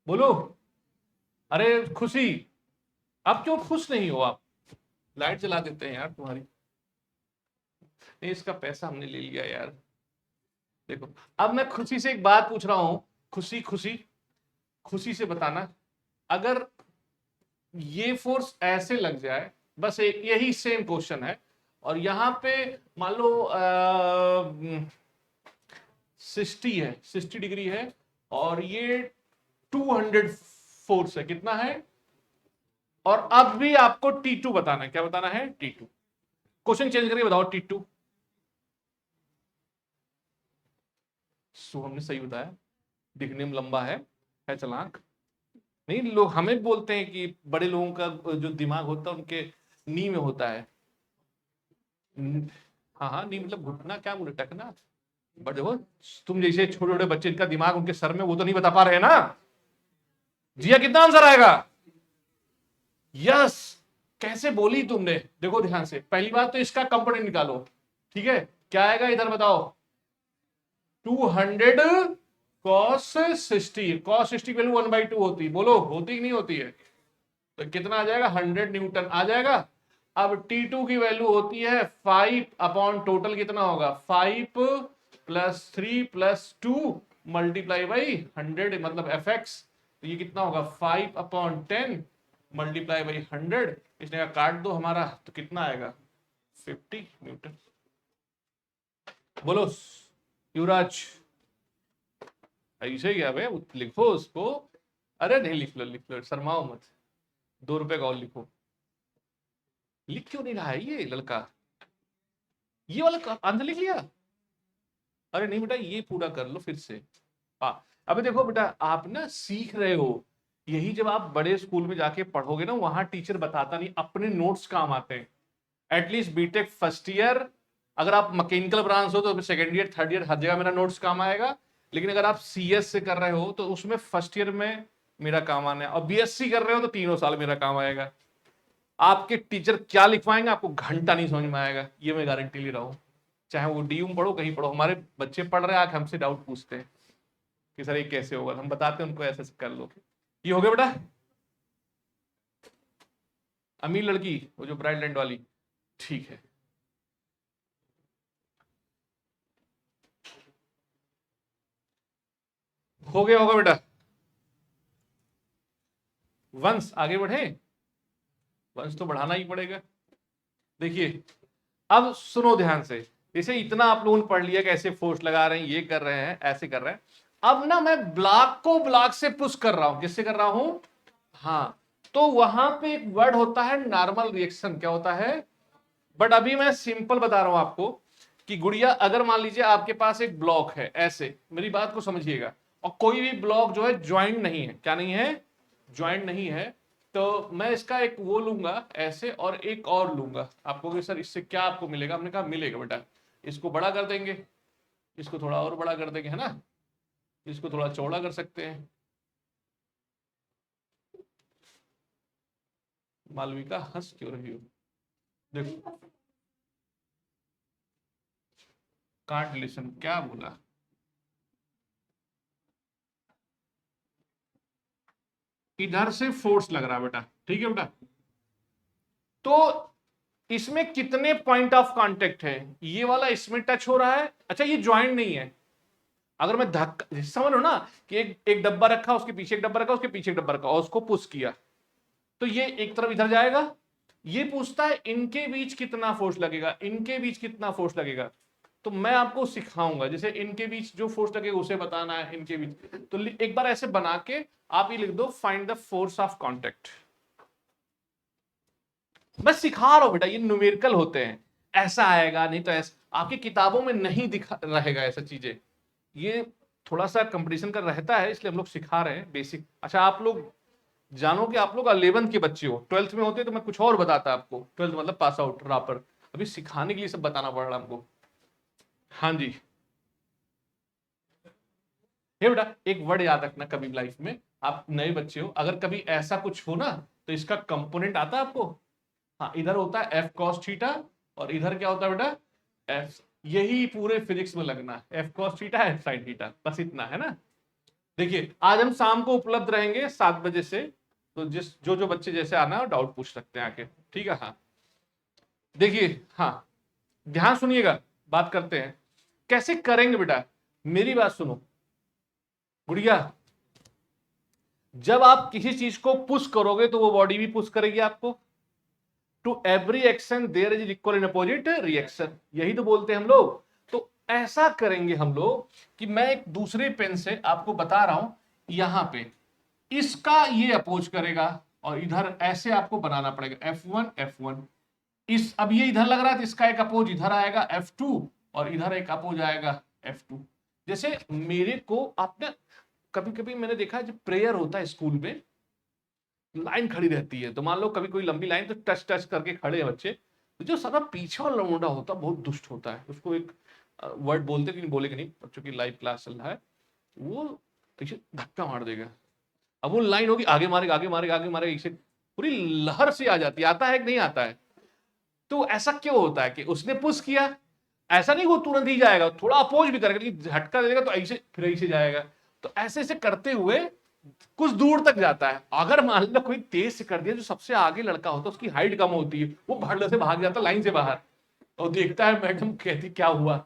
बोलो। अरे खुशी, अब क्यों खुश नहीं हो आप? लाइट जला देते हैं यार तुम्हारी। नहीं, इसका पैसा हमने ले लिया यार। देखो, अब मैं खुशी से एक बात पूछ रहा हूं, खुशी खुशी खुशी से बताना, अगर ये फोर्स ऐसे लग जाए, बस एक यही सेम क्वेश्चन है, और यहां पे मान लो 60 है, 60 डिग्री है, और ये 200 फोर्स है, कितना है? और अब भी आपको T2 बताना है। क्या बताना है? T2। क्वेश्चन चेंज करके बताओ T2। सो हमने सही बताया, दिखने में लंबा है चालाक। नहीं, लोग हमें बोलते हैं कि बड़े लोगों का जो दिमाग होता है उनके नी में होता है। हाँ हाँ, नी मतलब घुटना, क्या बोले, टकना। बट देखो, तुम जैसे छोटे छोटे बच्चे, इनका दिमाग उनके सर में, वो तो नहीं बता पा रहे हैं ना। जिया कितना आंसर आएगा? यस। कैसे बोली तुमने? देखो ध्यान से, पहली बात तो इसका कंपोनेंट निकालो, ठीक है? क्या आएगा इधर बताओ? 200 कॉस 60, कॉस 60 की वैल्यू 1/2 होती, बोलो होती कि नहीं होती है? तो कितना आ जाएगा? 100 न्यूटन आ जाएगा। अब T2 की वैल्यू होती है 5 अपॉन टोटल कितना होगा? 5 प्लस 3 प्लस 2 मल्टीप्लाई बाई 100, मतलब Fx। तो ये कितना होगा? 5 अपॉन 10 मल्टीप्लाई बाई 100, इसने का काट दो हमारा, तो कितना आएगा? 50 न्यूटन। बोलो युवराज, ऐसे क्या भाई, लिखो उसको, अरे नहीं, लिख लो, शर्माओ मत। 2 रुपए का और लिखो। लिख क्यों नहीं रहा है ये लड़का? ये वाला आंसर लिख लिया? अरे नहीं बेटा, ये पूरा कर लो फिर से। हाँ, अबे देखो बेटा, आप ना सीख रहे हो। यही जब आप बड़े स्कूल में जाके पढ़ोगे ना, वहां टीचर बताता नहीं, अपने नोट्स काम आते हैं। एटलीस्ट बीटेक फर्स्ट ईयर, अगर आप मैकेनिकल ब्रांच हो तो सेकेंड ईयर थर्ड ईयर हर जगह मेरा नोट्स काम आएगा। लेकिन अगर आप सीएस से कर रहे हो तो उसमें फर्स्ट ईयर में मेरा काम आना है, और बीएससी कर रहे हो तो 3 साल मेरा काम आएगा। आपके टीचर क्या लिखवाएंगे आपको घंटा नहीं समझ में आएगा, ये मैं गारंटी ले रहा हूँ। चाहे वो डीयू में पढ़ो, कहीं पढ़ो, हमारे बच्चे पढ़ रहे हैं, आके हमसे डाउट पूछते हैं कि सर ये कैसे होगा, हम बताते हैं उनको ऐसे ऐसे कर लो। ये हो गया बेटा? अमीर लड़की, वो जो ब्राइट लैंड वाली, ठीक है। हो गया होगा बेटा? वंश आगे बढ़े, वंश तो बढ़ाना ही पड़ेगा। देखिए, अब सुनो ध्यान से। जैसे इतना आप लोगों ने पढ़ लिया, कैसे फोर्स लगा रहे हैं, ये कर रहे हैं, ऐसे कर रहे हैं। अब ना मैं ब्लॉक को ब्लॉक से पुश कर रहा हूं। किससे कर रहा हूं? हाँ, तो वहां पे एक वर्ड होता है नॉर्मल रिएक्शन। क्या होता है? बट अभी मैं सिंपल बता रहा हूं आपको कि गुड़िया, अगर मान लीजिए आपके पास एक ब्लॉक है, ऐसे मेरी बात को समझिएगा, और कोई भी ब्लॉक जो है ज्वाइंट नहीं है। क्या नहीं है? ज्वाइंट नहीं है। तो मैं इसका एक वो लूंगा ऐसे, और एक और लूंगा। आपको कि सर इससे क्या आपको मिलेगा? हमने कहा मिलेगा बेटा, इसको बड़ा कर देंगे, इसको थोड़ा और बड़ा कर देंगे, है ना, इसको थोड़ा चौड़ा कर सकते हैं। मालविका हंस क्यों रही हो? देखो, कांट लिसन क्या बोला? इधर से फोर्स लग रहा है बेटा, ठीक है बेटा? तो इसमें कितने पॉइंट ऑफ कांटेक्ट है? ये वाला इसमें टच हो रहा है। अच्छा, ये ज्वाइंट नहीं है। अगर मैं धक्का, समझ लो ना कि एक डब्बा रखा, उसके पीछे एक डब्बा रखा, उसके पीछे एक डब्बा रखा, और उसको पुश किया, तो ये एक तरफ इधर जाएगा। ये पूछता है इनके बीच कितना फोर्स लगेगा, इनके बीच कितना फोर्स लगेगा। तो मैं आपको सिखाऊंगा, जैसे इनके बीच जो फोर्स लगेगा उसे बताना है, इनके बीच। तो एक बार ऐसे बना के आप ये लिख दो, find the force of contact. मैं सिखा रहा हूं बेटा, ये न्यूमेरिकल होते हैं। ऐसा आएगा, नहीं तो ऐसा आपकी किताबों में नहीं दिखा रहेगा ऐसा चीजें। ये थोड़ा सा कंपटीशन का रहता है, इसलिए हम लोग सिखा रहे हैं बेसिक। अच्छा, आप लोग जानो कि आप लोग 11th के बच्चे हो, 12th में होते तो मैं कुछ और बताता आपको। 12th मतलब पास आउट रॉपर। अभी सिखाने के लिए सब बताना पड़ रहा हमको। हाँ जी, ये बेटा एक वर्ड याद रखना कभी लाइफ में, आप नए बच्चे हो, अगर कभी ऐसा कुछ हो ना, तो इसका कंपोनेंट आता है आपको। हाँ, इधर होता है एफ कॉस थीटा, और इधर क्या होता है बेटा? एफ। यही पूरे फिजिक्स में लगना है, F cos theta, F sine theta, बस इतना है ना। देखिए, आज हम शाम को उपलब्ध रहेंगे 7 बजे से, तो जो जो बच्चे जैसे आना है डाउट पूछ सकते हैं आके, ठीक है? हाँ, देखिए, हाँ, ध्यान सुनिएगा, बात करते हैं कैसे करेंगे बेटा। मेरी बात सुनो गुड़िया, जब आप किसी चीज को पुश करोगे तो वो बॉडी भी पुश करेगी आपको। To every action there is equal and opposite reaction, यही तो बोलते हैं हम लोग। तो ऐसा करेंगे हम लोग कि मैं एक दूसरे पेन से आपको बता रहा हूं, यहां पे इसका ये अपोज करेगा, और इधर ऐसे आपको बनाना पड़ेगा F1 F1। इस अब ये इधर लग रहा है तो इसका एक अपोज इधर आएगा F2, और इधर एक अपोज आएगा F2। जैसे मेरे को आपने कभी कभी मैंने देखा है, जब प्रेयर होता है स्कूल में, लाइन खड़ी रहती है, तो मान लो कभी कोई लंबी लाइन, तो टच टच करके खड़े हैं बच्चे, तो जो सारा पीछे वाला मुंडा होता है बहुत दुष्ट होता है, उसको एक वर्ड बोलते कि नहीं, बोलेगा नहीं, बच्चों की लाइव क्लास चल रहा है, वो पीछे धक्का मार देगा। अब वो लाइन होगी, आगे मारेगा, आगे मारेगा, आगे मारेगा, इसे पूरी लहर से आ जाती है। आता है कि नहीं आता है? तो ऐसा क्यों होता है कि उसने पुश किया, ऐसा नहीं वो तुरंत ही जाएगा, थोड़ा अपोज भी करेगा, लेकिन झटका देगा तो ऐसे फिर ऐसे जाएगा। तो ऐसे ऐसे करते हुए कुछ दूर तक जाता है। अगर मान लो कोई तेज से कर दिया, जो सबसे आगे लड़का होता है उसकी हाइट कम होती है, वो भड़क से भाग जाता लाइन से बाहर, और देखता है मैडम कहती क्या हुआ।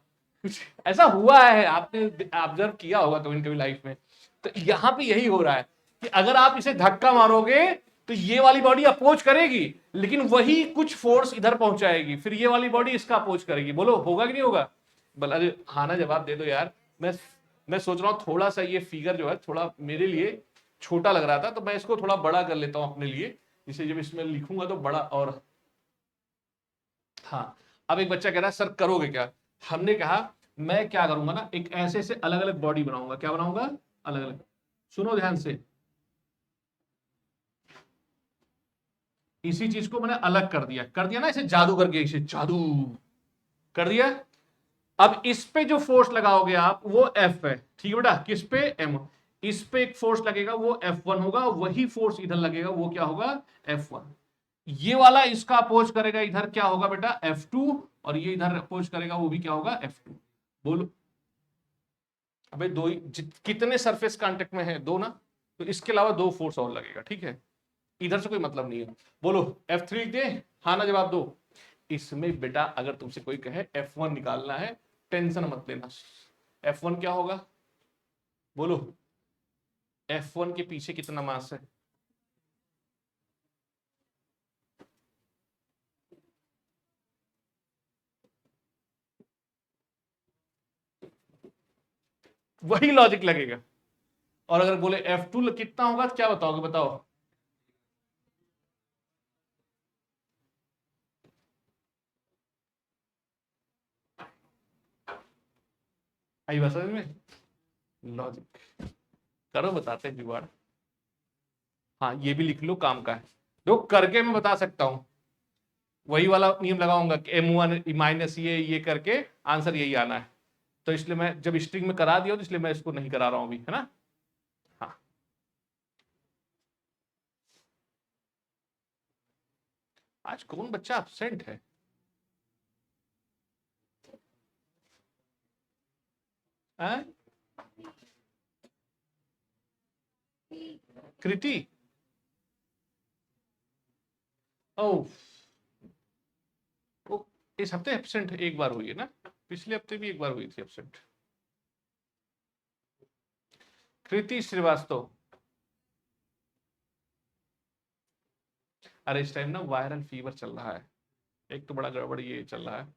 कुछ ऐसा हुआ है, आपने ऑब्जर्व किया होगा कभी कभी लाइफ में। तो यहां पे यही हो रहा है कि अगर आप इसे धक्का मारोगे तो ये वाली बॉडी अपोज करेगी, लेकिन वही कुछ फोर्स इधर पहुंचाएगी, फिर ये वाली बॉडी इसका अपोज करेगी। बोलो होगा कि नहीं होगा? बोला, अरे हाँ ना, जवाब दे दो यार। मैं सोच रहा हूँ थोड़ा सा ये फिगर जो है थोड़ा मेरे लिए छोटा लग रहा था, तो मैं इसको थोड़ा बड़ा कर लेता हूं अपने लिए, जिसे जब इसमें लिखूंगा तो बड़ा। और हाँ, अब एक बच्चा कह रहा है सर करोगे क्या? हमने कहा मैं क्या करूंगा ना, एक ऐसे से अलग अलग बॉडी बनाऊंगा। क्या बनाऊंगा? अलग अलग। सुनो ध्यान से, इसी चीज को मैंने अलग कर दिया ना, इसे जादू करके, इसे जादू कर दिया। अब इस पे जो फोर्स लगाओगे आप वो एफ है, ठीक है बेटा? किस पे? एम। इस पे एक फोर्स लगेगा वो F1 होगा, वही फोर्स इधर लगेगा वो क्या होगा? F1। ये वाला इसका अपोज करेगा, इधर क्या होगा बेटा? F2। और ये इधर अपोज करेगा, वो भी क्या होगा? F2। बोलो अबे दो ही कितने सरफेस कांटेक्ट में है? दो ना, तो इसके अलावा दो फोर्स और लगेगा, ठीक है? इधर से कोई मतलब नहीं है। बोलो F3 लिख दे? हाँ ना जवाब दो। इसमें बेटा अगर तुमसे कोई कहे F1 निकालना है, टेंशन मत लेना। F1 क्या होगा? बोलो F1 के पीछे कितना मास है? वही लॉजिक लगेगा। और अगर बोले F2 कितना होगा तो क्या बताओगे? बताओ। आई बात समझ में? लॉजिक करो, बताते हैं जुगाड़। हाँ ये भी लिख लो, काम का है। देखो करके मैं बता सकता हूं, वही वाला नियम लगाऊंगा कि M1 माइनस ये करके आंसर यही आना है। तो इसलिए मैं जब स्ट्रिंग में करा दिया तो इसलिए मैं इसको नहीं करा रहा हूं अभी, है ना? हाँ, आज कौन बच्चा एब्सेंट है? कृति? ओ, वो इस हफ्ते एब्सेंट एक बार हुई है ना? पिछले हफ्ते भी एक बार हुई थी एब्सेंट। कृति श्रीवास्तव। अरे इस टाइम ना वायरल फीवर चल रहा है, एक तो बड़ा गड़बड़ ये चल रहा है।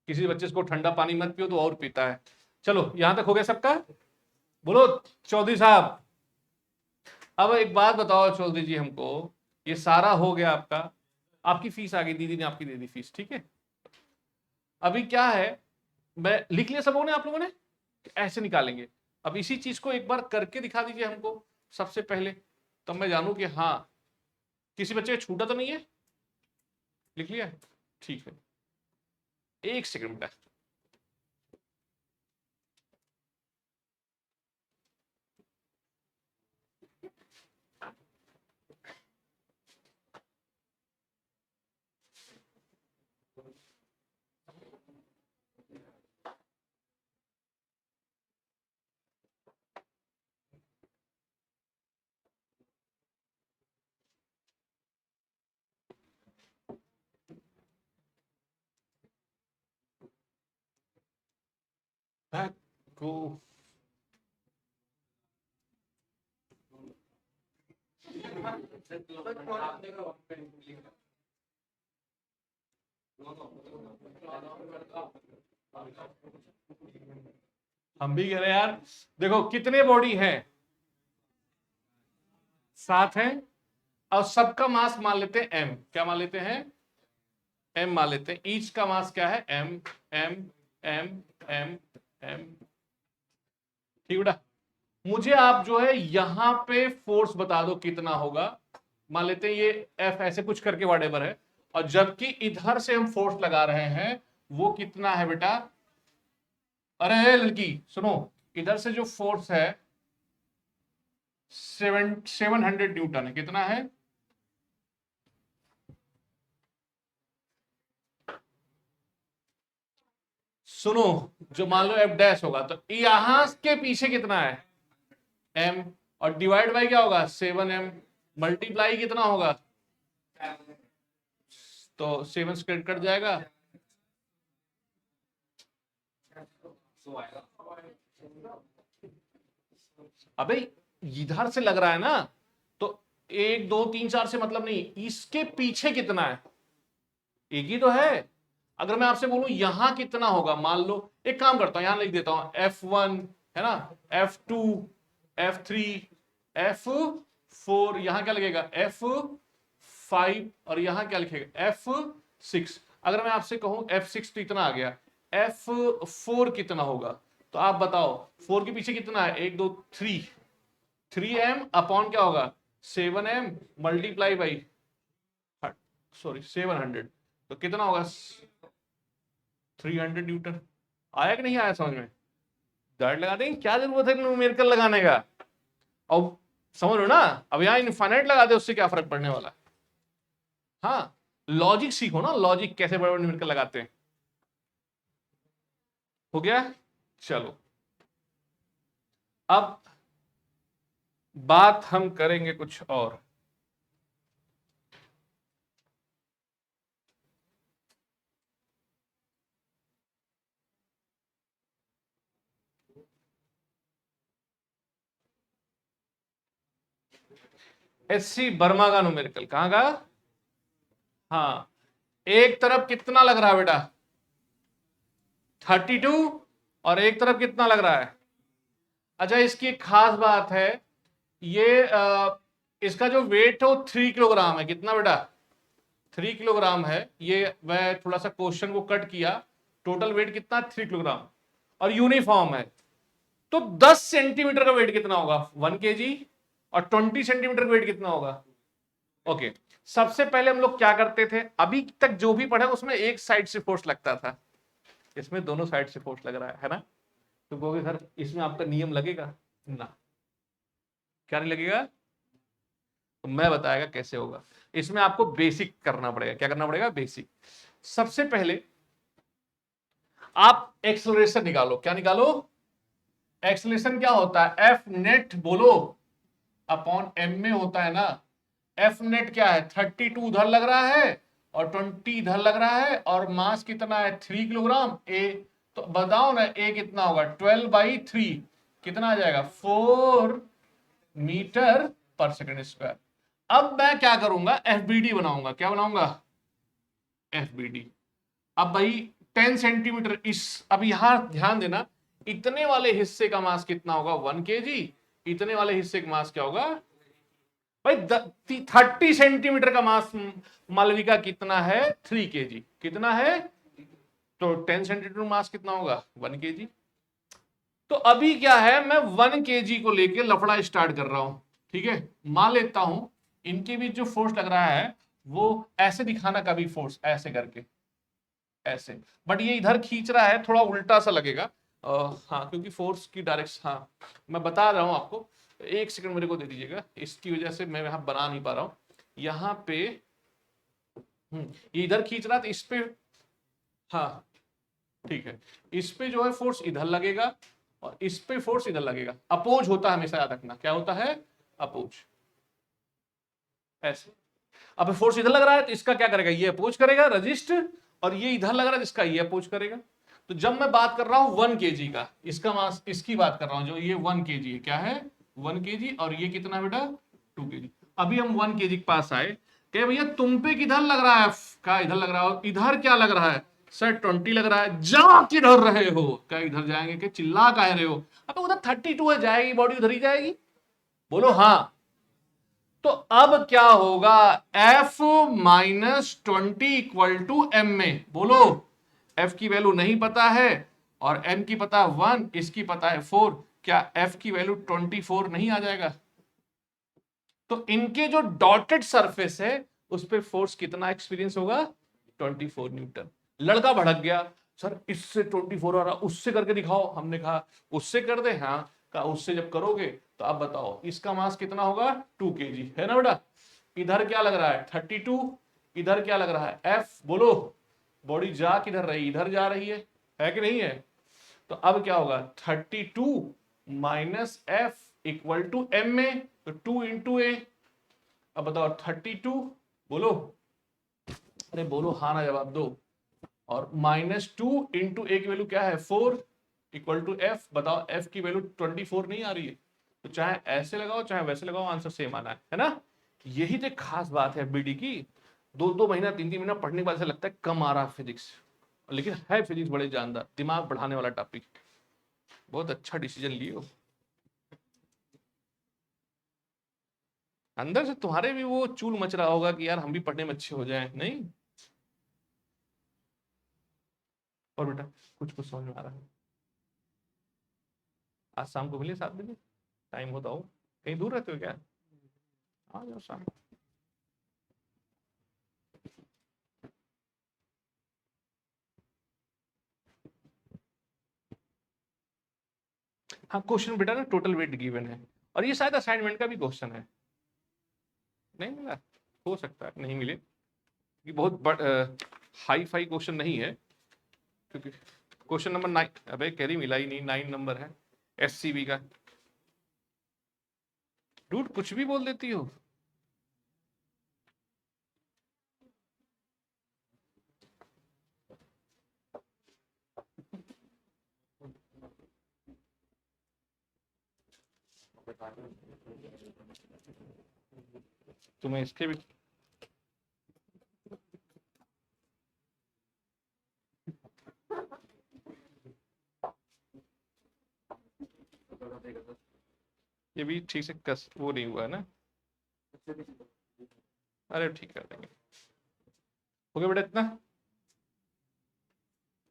किसी बच्चे को ठंडा पानी मत पियो तो और पीता है। चलो यहां तक हो गया सबका? बोलो चौधरी साहब। अब एक बात बताओ चौधरी जी हमको, ये सारा हो गया आपका, आपकी फीस आ गई, दीदी ने आपकी दे दी फीस, ठीक है? अभी क्या है, मैं लिख लिया सब लोगों ने, आप लोगों ने? ऐसे निकालेंगे। अब इसी चीज को एक बार करके दिखा दीजिए हमको सबसे पहले, तब मैं जानू कि हाँ किसी बच्चे का छूटा तो नहीं है। लिख लिया? ठीक है, एक सेकंड बेटा। बैक को हम भी कह रहे हैं यार, देखो कितने बॉडी हैं? 7 हैं। और सबका मास मान लेते हैं M। क्या मान लेते हैं? M मान लेते हैं। ईच का मास क्या है? M। M M M M। ठीक बेटा? मुझे आप जो है यहां पे फोर्स बता दो कितना होगा। मान लेते हैं ये F ऐसे कुछ करके वॉटेवर है, और जबकि इधर से हम फोर्स लगा रहे हैं, वो कितना है बेटा? अरे लड़की सुनो, इधर से जो फोर्स है 700 न्यूटन है। कितना है? सुनो, जो मान लो F डैश होगा, तो यहां के पीछे कितना है? M। और डिवाइड बाई क्या होगा? 7M। मल्टीप्लाई कितना होगा? तो 7 स्क्वायर कट जाएगा। अबे इधर से लग रहा है ना, तो 1 2 3 4 से मतलब नहीं, इसके पीछे कितना है? एक ही तो है। अगर मैं आपसे बोलूं यहां कितना होगा, मान लो एक काम करता हूं, यहां लिख देता हूं F1, है ना, F2, F3, F4, यहां क्या लगेगा F5, और यहां क्या लिखेगा F6। अगर मैं आपसे कहूं F6 तो इतना आ गया, F4 कितना होगा? तो आप बताओ 4 के पीछे कितना है, 1 2 3m अपॉन क्या होगा 7m मल्टीप्लाई बाई 700, तो कितना होगा 300 न्यूटन। आया कि नहीं आया समझ में? डायरेक्ट लगा देंगे, क्या जरूरत है न्यूमेरिकल लगाने का? और समझ लो ना, अब यहां इनफाइनाइट लगा दे, उससे क्या फर्क पड़ने वाला? हाँ, लॉजिक सीखो ना, लॉजिक कैसे बड़े बड़े न्यूमेरिकल लगाते हैं। हो गया, चलो अब बात हम करेंगे कुछ और। SC वर्मा का न्यूमेरिकल कहां का? हाँ, एक तरफ कितना लग रहा है बेटा 32, और एक तरफ कितना लग रहा है? अच्छा, इसकी एक खास बात है, ये इसका जो वेट है वो 3 किलोग्राम है। कितना बेटा? 3 किलोग्राम है। ये मैं थोड़ा सा क्वेश्चन को कट किया, टोटल वेट कितना 3 किलोग्राम, और यूनिफॉर्म है। तो 10 सेंटीमीटर का वेट कितना होगा 1 kg, और 20 सेंटीमीटर का वेट कितना होगा? ओके, सबसे पहले हम लोग क्या करते थे, अभी तक जो भी पढ़ा उसमें एक साइड से फोर्स लगता था, इसमें दोनों साइड से फोर्स लग रहा है ना? तो कहोगे सर इसमें आपका नियम लगेगा ना? क्या नहीं लगेगा? तो मैं बताएगा कैसे होगा। इसमें आपको बेसिक करना पड़ेगा। क्या करना पड़ेगा? बेसिक। सबसे पहले आप एक्सेलरेशन निकालो। क्या निकालो? एक्सेलरेशन क्या होता है? एफ नेट बोलो अपॉन एम में होता है ना। एफ नेट क्या है? 32 उधर लग रहा है और 20 इधर लग रहा है, और मास कितना है 3 किलोग्राम। ए तो बताओ ना, ए कितना होगा 12/3, कितना आ जाएगा 4 मीटर पर सेकेंड स्क्वायर। अब मैं क्या करूंगा, एफबीडी बनाऊंगा। क्या बनाऊंगा? एफबीडी। अब भाई 10 सेंटीमीटर इस, अब यहां ध्यान देना, इतने वाले हिस्से का मास कितना होगा 1 kg, इतने वाले हिस्से का मास क्या होगा भाई 30 सेंटीमीटर का मास मालविका कितना है 3 kg। कितना है? तो 10 सेंटीमीटर मास कितना होगा 1 kg। तो अभी क्या है, मैं 1 kg को लेके लफड़ा स्टार्ट कर रहा हूं। ठीक है, मान लेता हूं इनके बीच जो फोर्स लग रहा है वो ऐसे दिखाना, कभी फोर्स ऐसे करके ऐसे, बट ये इधर खींच रहा है, थोड़ा उल्टा सा लगेगा। हाँ, क्योंकि फोर्स की डायरेक्शन, हाँ मैं बता रहा हूं आपको, एक सेकंड मेरे को दे दीजिएगा, इसकी वजह से मैं यहां बना नहीं पा रहा हूं। यहाँ पे ये इधर खींच रहा था, इस पे, हाँ ठीक है, इस पे जो है फोर्स इधर लगेगा और इस पे फोर्स इधर लगेगा। अपोज होता है हमेशा, याद रखना क्या होता है, अपोज। ऐसे अब फोर्स इधर लग रहा है तो इसका क्या करेगा, ये अपोज करेगा रजिस्ट, और ये इधर लग रहा है जिसका ये अपोज करेगा। तो जब मैं बात कर रहा हूं 1 kg का, इसका मास, इसकी बात कर रहा हूं, जो ये 1 kg है, क्या है 1 kg, और ये कितना बेटा 2 kg। अभी हम 1 kg के पास आए, क्या भैया तुम पे किधर लग रहा है, क्या इधर लग रहा है, इधर क्या लग रहा है सर 20 लग रहा है। जा किधर रहे हो, क्या इधर जाएंगे, क्या चिल्ला कह रहे हो, अब उधर 32 है, जाएगी बॉडी उधर ही जाएगी, बोलो हाँ। तो अब क्या होगा, F -20 इक्वल टू एम में, बोलो F की वैल्यू नहीं पता है और M की पता है 1, इसकी पता है 4, क्या F की वैल्यू 24 नहीं आ जाएगा? तो इनके जो डॉटेड सरफेस है उस पर फोर्स कितना एक्सपीरियंस होगा 24 न्यूटन। लड़का भड़क गया, सर इससे 24 आ रहा, उससे करके दिखाओ। हमने कहा उससे कर दे, हाँ कहा उससे जब करोगे तो आप बताओ इसका मास कितना होगा 2 kg, है ना बेटा। इधर क्या लग रहा है 32, इधर क्या लग रहा है F, बोलो बॉडी जा किधर रही, इधर जा रही है कि नहीं है? तो अब क्या होगा 32 minus F equal to M में, तो 2 इंटू ए। अब बताओ 32, बोलो, अरे बोलो हाँ ना जवाब दो, और -2 इंटू ए की वैल्यू क्या है 4 इक्वल टू एफ। बताओ एफ की वैल्यू 24 नहीं आ रही है, तो चाहे ऐसे लगाओ चाहे वैसे लगाओ आंसर सेम आना है ना। यही तो खास बात है बीडी की, 2-2 महीना 3-3 महीना पढ़ने के बाद ऐसा लगता है कम आ रहा है फिजिक्स, लेकिन है फिजिक्स बड़े जानदार, दिमाग बढ़ाने वाला टॉपिक। बहुत अच्छा डिसीजन लिए हो। अंदर से तुम्हारे भी वो चूल मच रहा होगा कि यार हम भी पढ़ने में अच्छे हो जाएं, नहीं? और बेटा कुछ कुछ समझ में आ रहा है? आज शाम को मिलिए 7 बजे, टाइम होता हो। कहीं दूर रहते हो क्या? आ जाओ शाम को। हाँ, क्वेश्चन बेटा ना टोटल वेट गिवन है, और ये शायद असाइनमेंट का भी क्वेश्चन है। नहीं मिला? हो सकता है नहीं मिले, क्योंकि बहुत हाई फाई क्वेश्चन नहीं है। क्योंकि क्वेश्चन नंबर 9, अबे कैरी मिला ही नहीं, 9 नंबर है SCB का। डूड कुछ भी बोल देती हो। तुम्हें इसके भी ये भी ठीक से कस वो नहीं हुआ है ना? अरे ठीक कर देंगे। हो गया बेटा इतना?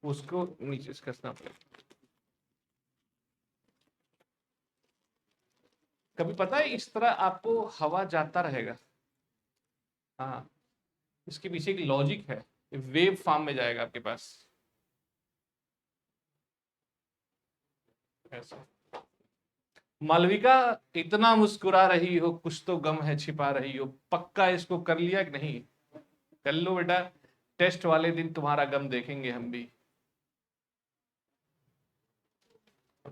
उसको नीचे से कसना पड़ेगा। कभी पता है इस तरह आपको हवा जाता रहेगा। हाँ, इसके पीछे एक लॉजिक है, वेव फॉर्म में जाएगा आपके पास ऐसा। मालविका इतना मुस्कुरा रही हो, कुछ तो गम है छिपा रही हो। पक्का इसको कर लिया कि नहीं? कर लो बेटा, टेस्ट वाले दिन तुम्हारा गम देखेंगे हम भी।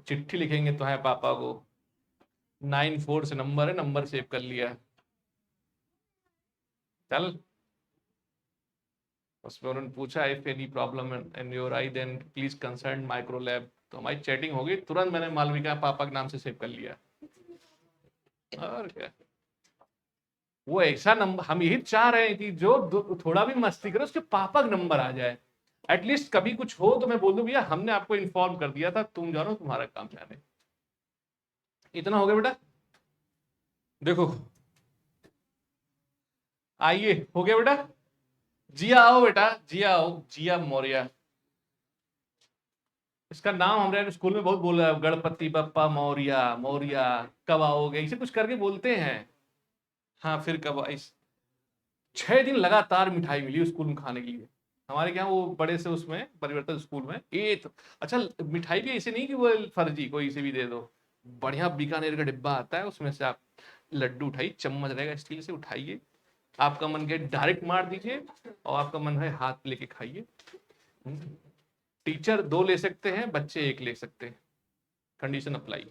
चिट्ठी लिखेंगे तुम्हारे पापा को, 94 से नंबर है, नंबर सेव कर लिया। चल, उसमें उन्होंने पूछा if any problem in your eye then please concern micro lab. तो हमारी चैटिंग हो गई, तुरंत मैंने मालविका पापा के नाम से सेव कर लिया। और क्या, वो ऐसा नंबर हम यही चाह रहे हैं कि जो थोड़ा भी मस्ती करे उसके पापा का नंबर आ जाए। एटलीस्ट कभी कुछ हो तो मैं बोल दूं भैया हमने आपको इन्फॉर्म कर दिया था, तुम जानो तुम्हारा काम जाने। इतना हो गया बेटा? देखो, आइए, हो गया बेटा? जिया आओ बेटा, जिया आओ, जिया मौर्य। इसका नाम हमारे स्कूल में बहुत बोला है, गणपति बप्पा मौर्य, मौर्य कब आओगे, इसे कुछ करके बोलते हैं। हाँ, फिर कब इस 6 दिन लगातार मिठाई मिली स्कूल में खाने के लिए। हमारे यहाँ वो बड़े से उसमें परिवर्तन स्कूल में अच्छा, मिठाई भी ऐसे नहीं कि वो फर्जी कोई से भी दे दो। बढ़िया बीकानेर का डिब्बा आता है, उसमें से आप लड्डू उठाइए, चम्मच रहेगा स्टील से, उठाइए, आपका मन के डायरेक्ट मार दीजिए, और आपका मन है हाथ लेके खाइए। टीचर 2 ले सकते हैं, बच्चे 1 ले सकते हैं, कंडीशन अप्लाई।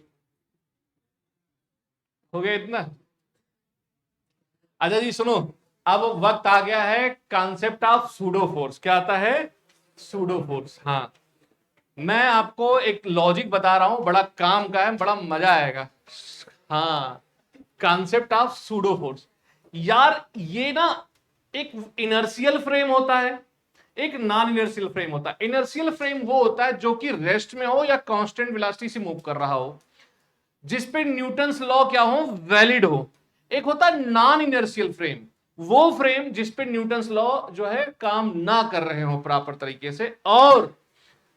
हो गया इतना? अच्छा जी सुनो, अब वक्त आ गया है कॉन्सेप्ट ऑफ सूडो फोर्स। क्या आता है? Pseudo force. हाँ, मैं आपको एक लॉजिक बता रहा हूं, बड़ा काम का है, बड़ा मजा आएगा। हाँ, कॉन्सेप्ट ऑफ सूडो फोर्स। यार ये ना, एक इनर्शियल फ्रेम होता है, एक नॉन इनर्शियल फ्रेम होता है। इनर्शियल फ्रेम वो होता है जो कि रेस्ट में हो या कांस्टेंट वेलोसिटी से मूव कर रहा हो, जिसपे न्यूटन्स लॉ क्या हो, वैलिड हो। एक होता है नॉन इनर्शियल फ्रेम, वो फ्रेम जिसपे न्यूटन्स लॉ जो है काम ना कर रहे हो प्रॉपर तरीके से, और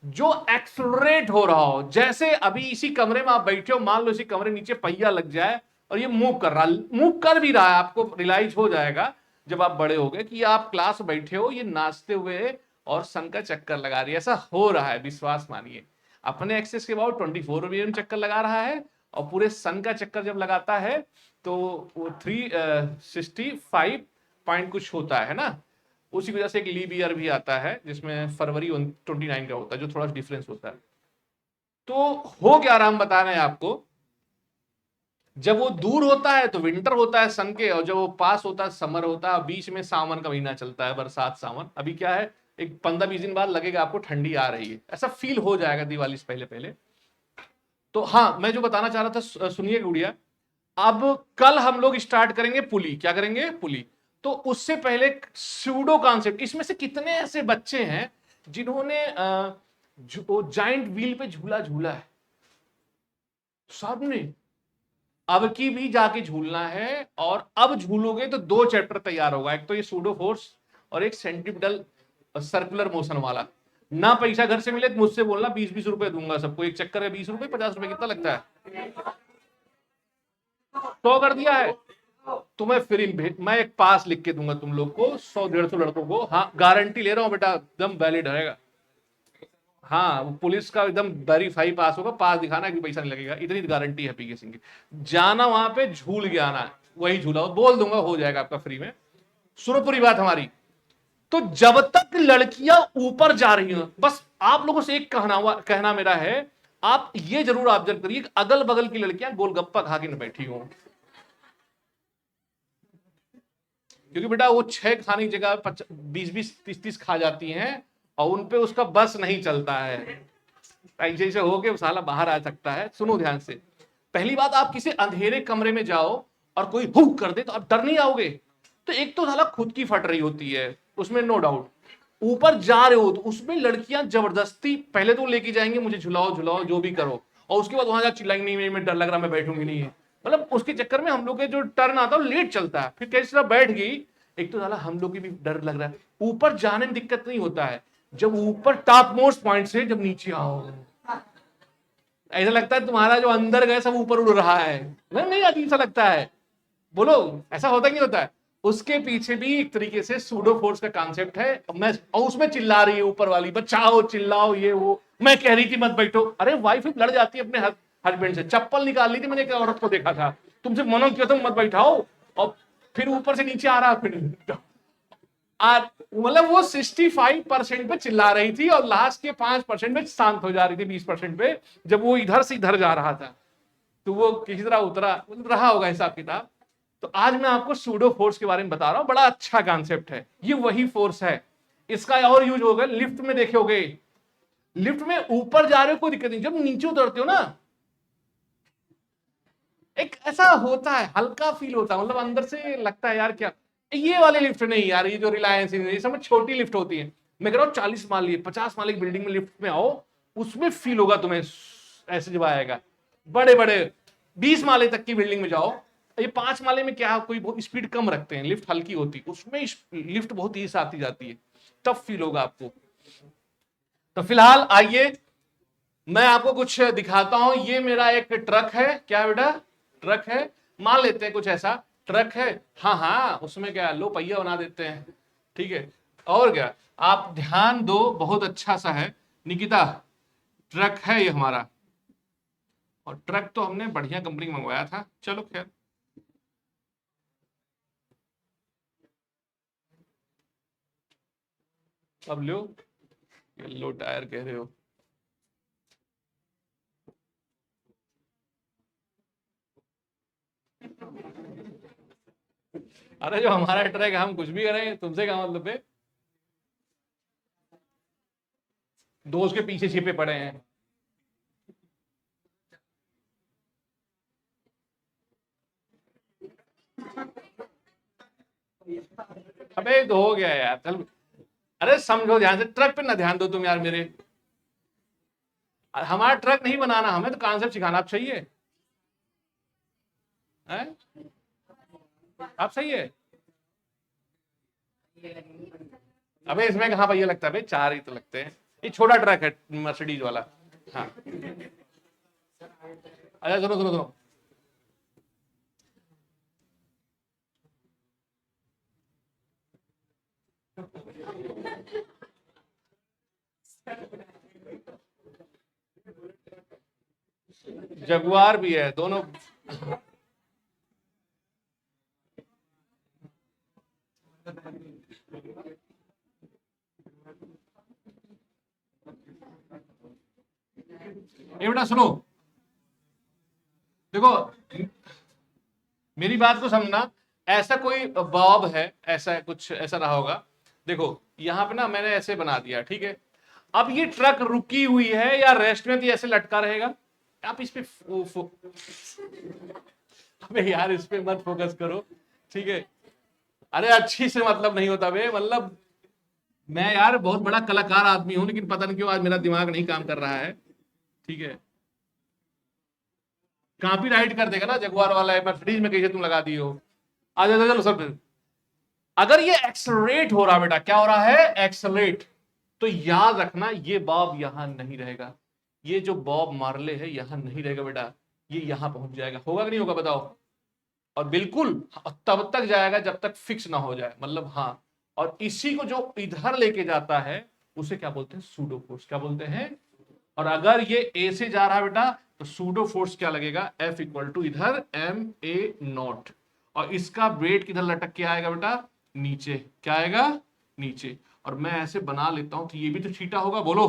जो एक्सलरेट हो रहा हो। जैसे अभी इसी कमरे में आप बैठे हो, मान लो इसी कमरे नीचे पहिया लग जाए और ये मूव कर रहा, मूव कर भी रहा है, आपको रियलाइज हो जाएगा जब आप बड़े हो गए कि आप क्लास बैठे हो, ये नाचते हुए और सन का चक्कर लगा रही है। ऐसा हो रहा है, विश्वास मानिए। अपने एक्सेस के बाद 24 में चक्कर लगा रहा है, और पूरे सन का चक्कर जब लगाता है तो वो 365 पॉइंट कुछ होता है ना। उसी वजह से एक लीप ईयर भी आता है जिसमें फरवरी 29 का होता है, जो थोड़ा डिफरेंस होता है। तो हो क्या रहा हम बता रहे हैं आपको, जब वो दूर होता है तो विंटर होता है सन के, और जब वो पास होता है समर होता है, बीच में सावन का महीना चलता है, बरसात सावन। अभी क्या है, एक 15-20 दिन बाद लगेगा आपको ठंडी आ रही है, ऐसा फील हो जाएगा दिवाली से पहले पहले। तो हाँ, मैं जो बताना चाह रहा था, सुनिए गुड़िया, अब कल हम लोग स्टार्ट करेंगे पुली। क्या करेंगे? पुली। तो उससे पहले सूडो कॉन्सेप्ट, इसमें से कितने ऐसे बच्चे हैं जिन्होंने जाइंट व्हील पे झूला झूला है? सबने। अब की भी जाके झूलना है, और अब झूलोगे तो 2 चैप्टर तैयार होगा, एक तो ये सूडो फोर्स और एक सेंट्रीपिटल सर्कुलर मोशन वाला। ना पैसा घर से मिले तो मुझसे बोलना, 20-20 रुपए दूंगा सबको, एक चक्कर है 20 रुपए, 50 रुपए कितना लगता है? 100 कर दिया है तुम्हें फ्री में, मैं एक पास लिख के दूंगा तुम लोग को, 100-150 लड़कों को। हाँ गारंटी ले रहा हूँ बेटा, एकदम वैलिड रहेगा। हाँ वो पुलिस का एकदम वेरीफाई पास होगा, पास दिखाना कि पैसा नहीं लगेगा, इतनी गारंटी है पीके सिंह की। जाना वहां पे झूल के आना, वही झूला बोल दूंगा, हो जाएगा आपका फ्री में। सुनो पूरी बात हमारी। तो जब तक लड़कियां ऊपर जा रही हो, बस आप लोगों से एक कहना मेरा है, आप ये जरूर ऑब्जर्व करिए अगल बगल की लड़कियां गोलगप्पा खा के न बैठी हो, क्योंकि बेटा वो 6 खाने की जगह 20-20, 30-30 खा जाती हैं, और उनपे उसका बस नहीं चलता है। ऐसे ऐसे हो के साला बाहर आ सकता है। सुनो ध्यान से, पहली बात, आप किसी अंधेरे कमरे में जाओ और कोई हुक कर दे तो आप डर नहीं आओगे। तो एक तो साला खुद की फट रही होती है, उसमें नो डाउट, ऊपर जा रहे हो तो उसमें लड़कियां जबरदस्ती पहले तो लेके जाएंगे, मुझे झुलाओ झुलाओ जो भी करो, और उसके बाद वहां जा चिल्लाएंगे, नहीं मैं डर लग रहा, मैं बैठूंगी नहीं है। मतलब उसके चक्कर में हम लोग के जो टर्न आता है लेट चलता है, फिर कैसे तरह बैठ गई। एक तो साला हम लोग की भी डर लग रहा है, ऊपर जाने में दिक्कत नहीं होता है, जब ऊपर टॉप मोस्ट पॉइंट से जब नीचे आओ, ऐसा लगता है तुम्हारा जो अंदर गए सब ऊपर उड़ रहा है, नहीं अजीब सा लगता है। बोलो ऐसा होता नहीं होता है? उसके पीछे भी एक तरीके से सूडो फोर्स का कॉन्सेप्ट है। मैं और उसमें चिल्ला रही है ऊपर वाली, बचाओ चिल्लाओ ये वो, मैं कह रही थी मत बैठो, अरे वाइफ लड़ जाती है अपने हस्बैंड से, चप्पल निकाल ली थी मैंने, एक औरत को देखा था, तुमसे मना किया था मत बैठाओ, और फिर ऊपर से नीचे आ रहा, फिर मतलब वो 65% पे चिल्ला रही थी और लास्ट के 5% पे शांत हो जा रही थी, 20% पे, जब वो इधर से इधर जा रहा था, तो वो किसी तरह उतरा रहा होगा हिसाब किताब। तो आज मैं आपको सूडो फोर्स के बारे में बता रहा हूं, बड़ा अच्छा कॉन्सेप्ट है, ये वही फोर्स है। इसका और यूज होगा लिफ्ट में, देखोगे लिफ्ट में ऊपर जा रहे हो कोई दिक्कत नहीं, जब नीचे उतरते हो ना, एक ऐसा होता है, हल्का फील होता है, मतलब अंदर से लगता है यार क्या, ये वाले लिफ्ट नहीं यार, ये जो रिलायंस ये सब छोटी लिफ्ट होती है, मैं कह रहा हूं 40 माले 50 माले की बिल्डिंग में लिफ्ट में आओ, उसमें फील होगा तुम्हें ऐसे जब आएगा। बड़े बड़े 20 माले तक की बिल्डिंग में जाओ, ये 5 माले में क्या कोई स्पीड कम रखते हैं, लिफ्ट हल्की होती, उसमें लिफ्ट बहुत ही आती जाती है, टफ फील होगा आपको। तो फिलहाल आइए मैं आपको कुछ दिखाता हूं, ये मेरा एक ट्रक है, क्या बेटा ट्रक है, मान लेते हैं कुछ ऐसा ट्रक है, हाँ हाँ उसमें क्या लो पहिया बना देते हैं, ठीक है। और क्या, आप ध्यान दो, बहुत अच्छा सा है निकिता, ट्रक है ये हमारा, और ट्रक तो हमने बढ़िया कंपनी में मंगवाया था, चलो खैर। अब लो टायर कह रहे हो, अरे जो हमारा ट्रक है हम कुछ भी करें, तुमसे क्या मतलब है, दोस्त के पीछे छिपे पड़े हैं। अबे तो हो गया यार चल, अरे समझो ध्यान से, ट्रक पे ना ध्यान दो तुम यार मेरे, हमारा ट्रक नहीं बनाना, हमें तो कॉन्सेप्ट सिखाना, आप सही है, हैं? आप सही है। अबे इसमें कहाँ पहिया लगता है भाई, 4 ही तो लगते हैं, ये छोटा ट्रक है मर्सिडीज वाला। हाँ अच्छा सुनो सुनो सुनो, जगुआर भी है दोनों। ये बेटा सुनो, देखो मेरी बात को समझना, ऐसा कोई बॉब है, ऐसा कुछ ऐसा रहा होगा, देखो यहाँ पे ना मैंने ऐसे बना दिया, ठीक है। अब ये ट्रक रुकी हुई है या रेस्ट में, तो ऐसे लटका रहेगा, आप इस पे अबे यार इस पे मत फोकस करो, ठीक है। अरे अच्छी से मतलब नहीं होता बे, मतलब मैं यार बहुत बड़ा कलाकार आदमी हूं, लेकिन पता नहीं क्यों आज मेरा दिमाग नहीं काम कर रहा है, ठीक है। कॉपीराइट कर देगा ना जगुआर वाला है, मर्सिडीज में कैसे तुम लगा दिए हो। आ जाओ चलो सब। अगर ये एक्सलरेट हो रहा बेटा, क्या हो रहा है, एक्सलरेट, तो याद रखना ये बॉब यहां नहीं रहेगा, ये जो बॉब मार्ले है यहां नहीं रहेगा बेटा, ये यहां पहुंच जाएगा। होगा कि नहीं होगा बताओ। और बिल्कुल तब तक जाएगा जब तक फिक्स ना हो जाए, मतलब हाँ। और इसी को जो इधर लेके जाता है उसे क्या बोलते हैं, सूडो फोर्स। क्या बोलते हैं। और अगर ये ए से जा रहा है बेटा तो सूडो फोर्स क्या लगेगा, F इक्वल टू इधर ma0, और इसका वेट किधर लटक के आएगा बेटा, नीचे। क्या आएगा, नीचे। और मैं ऐसे बना लेता हूं तो ये भी तो थीटा होगा, बोलो।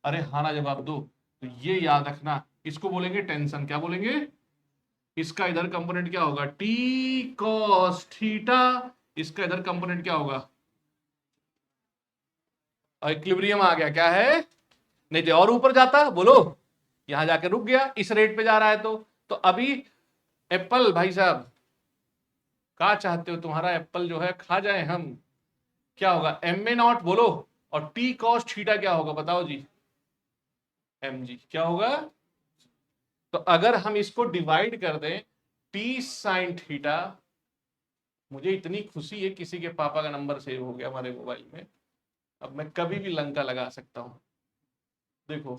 अरे हाँ ना जवाब दो। तो ये याद रखना, इसको बोलेंगे टेंशन। क्या बोलेंगे, इसका इधर कंपोनेंट क्या होगा, टी कॉस थीटा, इसका इधर कंपोनेंट क्या होगा, इक्विलिब्रियम आ गया। क्या है, नहीं तो और ऊपर जाता, बोलो। यहां जाके रुक गया, इस रेट पे जा रहा है तो अभी एप्पल भाई साहब क्या चाहते हो, तुम्हारा एप्पल जो है खा जाए हम। क्या होगा, ma0 बोलो, और टी कॉस थीटा क्या होगा बताओ जी, mg। क्या होगा, तो अगर हम इसको डिवाइड कर दें, टी साइन थीटा, मुझे इतनी खुशी है किसी के पापा का नंबर सेव हो गया हमारे मोबाइल में, अब मैं कभी भी लंका लगा सकता हूं। देखो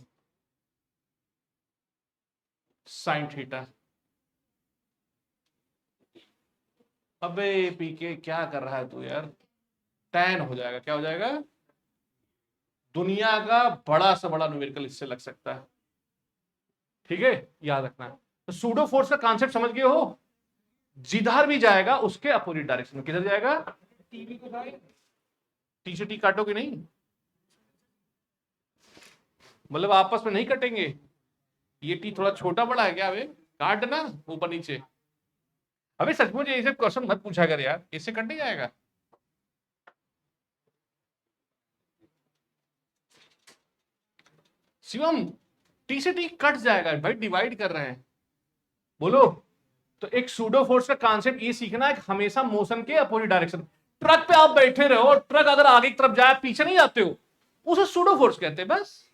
साइन थीटा, अबे पीके क्या कर रहा है तू यार, टैन हो जाएगा। क्या हो जाएगा, दुनिया का बड़ा से बड़ा न्यूमेरिकल इससे लग सकता है। ठीक है, याद रखना। तो सूडो फोर्स का कॉन्सेप्ट समझ गए हो, जिधर भी जाएगा उसके अपोजिट डायरेक्शन में। किधर जाएगा, टी से टी काटोगे नहीं, मतलब आपस में नहीं कटेंगे। ये टी थोड़ा छोटा बड़ा है क्या, अबे काट ना ऊपर नीचे। अबे सचमुच ऐसे क्वेश्चन मत पूछा कर यार, इससे कट नहीं जाएगा। शिवम, टी से टी कट जाएगा भाई, डिवाइड कर रहे हैं, बोलो। तो एक सूडो फोर्स का कॉन्सेप्ट ये सीखना है, हमेशा मोशन के अपोजिट डायरेक्शन। ट्रक पे आप बैठे रहो, ट्रक अगर आगे की तरफ जाए पीछे नहीं जाते हो, उसे सूडो फोर्स कहते हैं बस।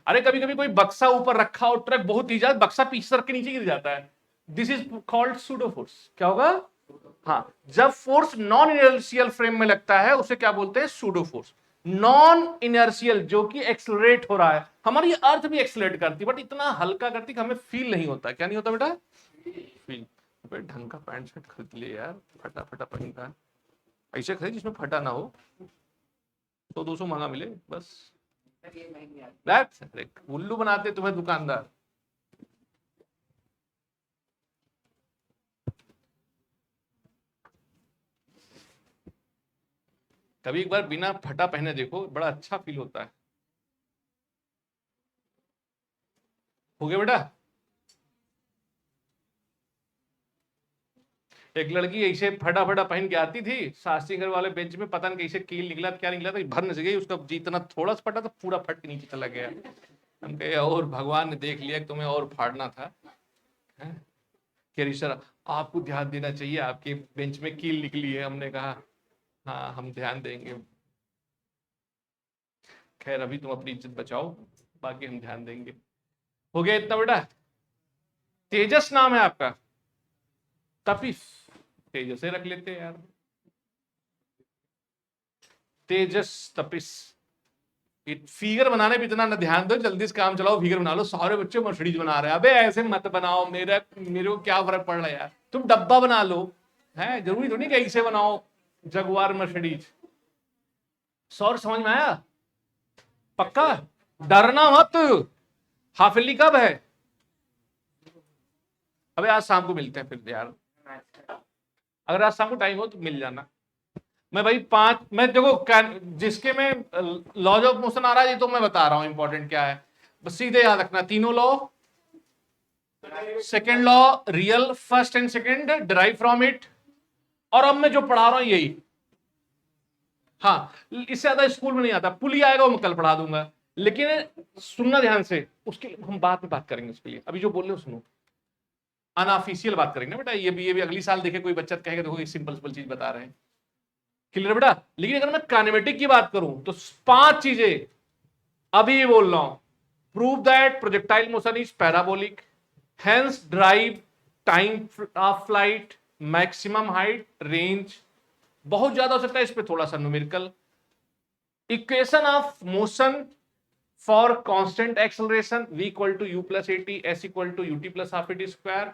अरे कभी कभी कोई बक्सा ऊपर रखा हो, ट्रक बहुत तेज है, बक्सा पीछे सर के नीचे गिर जाता है, this is called pseudo force. क्या होगा, हाँ। जब फोर्स नॉन इनर्शियल फ्रेम में लगता है उसे क्या बोलते हैं, सूडो फोर्स। नॉन इनर्शियल जो कि एक्सलरेट हो रहा है, हमारी अर्थ भी एक्सलरेट करती है बट इतना हल्का करती कि हमें फील नहीं होता। क्या नहीं होता बेटा, फील। ढंग का पैंट शर्ट खरीद ले यार, फटा फटा पहनता है, ऐसे खरीद जिसमें फटा ना हो, 100-200 महंगा मिले बस। उल्लू बनाते तुम्हें दुकानदार। कभी एक बार बिना फटा पहने देखो, बड़ा अच्छा फील होता है। हो गया बेटा। एक लड़की ऐसे फटा फटा पहन के आती थी, शास्त्री घर वाले बेंच में, पता नहीं कैसे कील निकला क्या निकला था, भर न गई उसका, जितना थोड़ा सा फटा था पूरा फट के नीचे चला गया। हम कहे और भगवान ने देख लिया कि तुम्हें और फाड़ना था। सर आपको ध्यान देना चाहिए, आपके बेंच में कील निकली है। हमने कहा हाँ हम ध्यान देंगे, खैर अभी तुम अपनी इज्जत बचाओ, बाकी हम ध्यान देंगे। हो गया इतना बेटा। तेजस नाम है आपका, तपिस, तेजस से रख लेते हैं यार, तेजस तपिस। फिगर बनाने पे इतना ना ध्यान दो, जल्दी से काम चलाओ, फिगर बना लो। सारे बच्चे मर्सिडीज बना रहे हैं, अबे ऐसे मत बनाओ, मेरे को क्या फर्क पड़ रहा है यार, तुम डब्बा बना लो। है जरूरी तो नहीं कि ऐसे बनाओ जगुआर मर्सिडीज। सौर समझ में आया, पक्का, डरना मत। हाफिली कब है, अबे आज शाम को मिलते हैं फिर यार, अगर आज शाम को टाइम हो तो मिल जाना। मैं भाई मैं देखो जिसके में लॉज ऑफ मोशन आ रहा है ये तो मैं बता रहा हूं इंपॉर्टेंट क्या है, बस सीधे याद रखना। तीनों law, second law real, first and second derive from it, और अब मैं जो पढ़ा रहा हूं यही। हाँ, इससे ज्यादा स्कूल में नहीं आता, पुल ही आएगा वो मैं कल पढ़ा दूंगा, लेकिन सुनना ध्यान से, उसके लिए हम बाद में बात करेंगे। उसके लिए अभी जो बोल रहे हो सुनो, अनऑफिशियल बात करेंगे ना बेटा, ये भी अगली साल देखे कोई बच्चा कहेगा देखो सिंपल सिंपल चीज बता रहे हैं, क्लियर बेटा। लेकिन अगर मैं काइनेमेटिक की बात करूं तो 5 चीजें अभी बोल रहा हूं। Prove that projectile motion is parabolic, hence derive, time of flight, maximum height, range, बहुत ज्यादा हो सकता है, इस पे थोड़ा सा numerical. Equation of motion for constant acceleration, v equal to u plus a t, s equal to u t plus half a t square,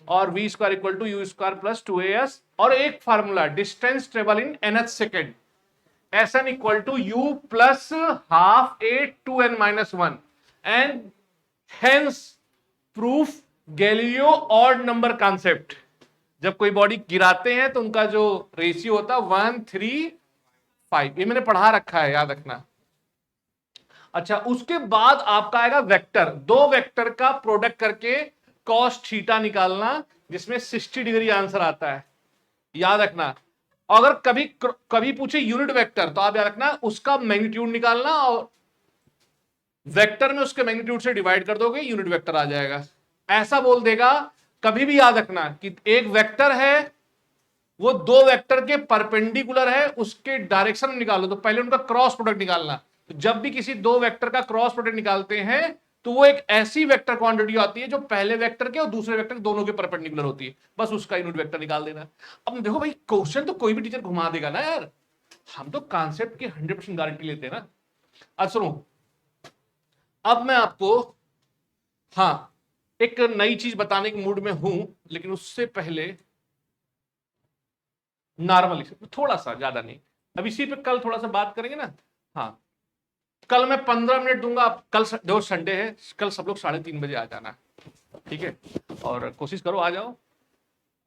और v square equal to u square plus 2as, और एक formula distance travel in nth second, Sn equal to u plus half a 2n minus 1, and hence proof Galileo odd number concept. जब कोई body गिराते हैं तो उनका जो ratio होता है 1:3:5, ये मैंने पढ़ा रखा है, याद रखना। अच्छा, उसके बाद आपका आएगा वेक्टर, दो वेक्टर का प्रोडक्ट करके कॉस थीटा निकालना, जिसमें 60 डिग्री आंसर आता है, याद रखना। अगर कभी कभी पूछे यूनिट वेक्टर, तो आप याद रखना उसका मैग्नीट्यूड निकालना, और वेक्टर में उसके मैग्नीट्यूड से डिवाइड कर दोगे, यूनिट वेक्टर आ जाएगा। ऐसा बोल देगा, कभी भी याद रखना कि एक वेक्टर है, वो दो वेक्टर के परपेंडिकुलर है, उसके डायरेक्शन में निकालो, तो पहले उनका क्रॉस प्रोडक्ट निकालना। तो जब भी किसी दो वेक्टर का क्रॉस प्रोडक्ट निकालते हैं, तो वो एक ऐसी वेक्टर क्वांटिटी आती है जो पहले वेक्टर के और दूसरे वेक्टर दोनों के परपेंडिकुलर होती है, बस उसका यूनिट वेक्टर निकाल देना। अब देखो भाई, क्वेश्चन तो कोई भी टीचर घुमा देगा ना यार, हम तो कॉन्सेप्ट की 100% गारंटी लेते हैं ना। अब सुनो, अब मैं आपको हाँ एक नई चीज बताने के मूड में हूं, लेकिन उससे पहले नॉर्मल थोड़ा सा, ज्यादा नहीं, अब इसी पे कल थोड़ा सा बात करेंगे ना। हाँ, कल मैं 15 मिनट दूंगा, कल जो संडे है, कल सब लोग 3:30 बजे आ जाना, ठीक है? और कोशिश करो आ जाओ,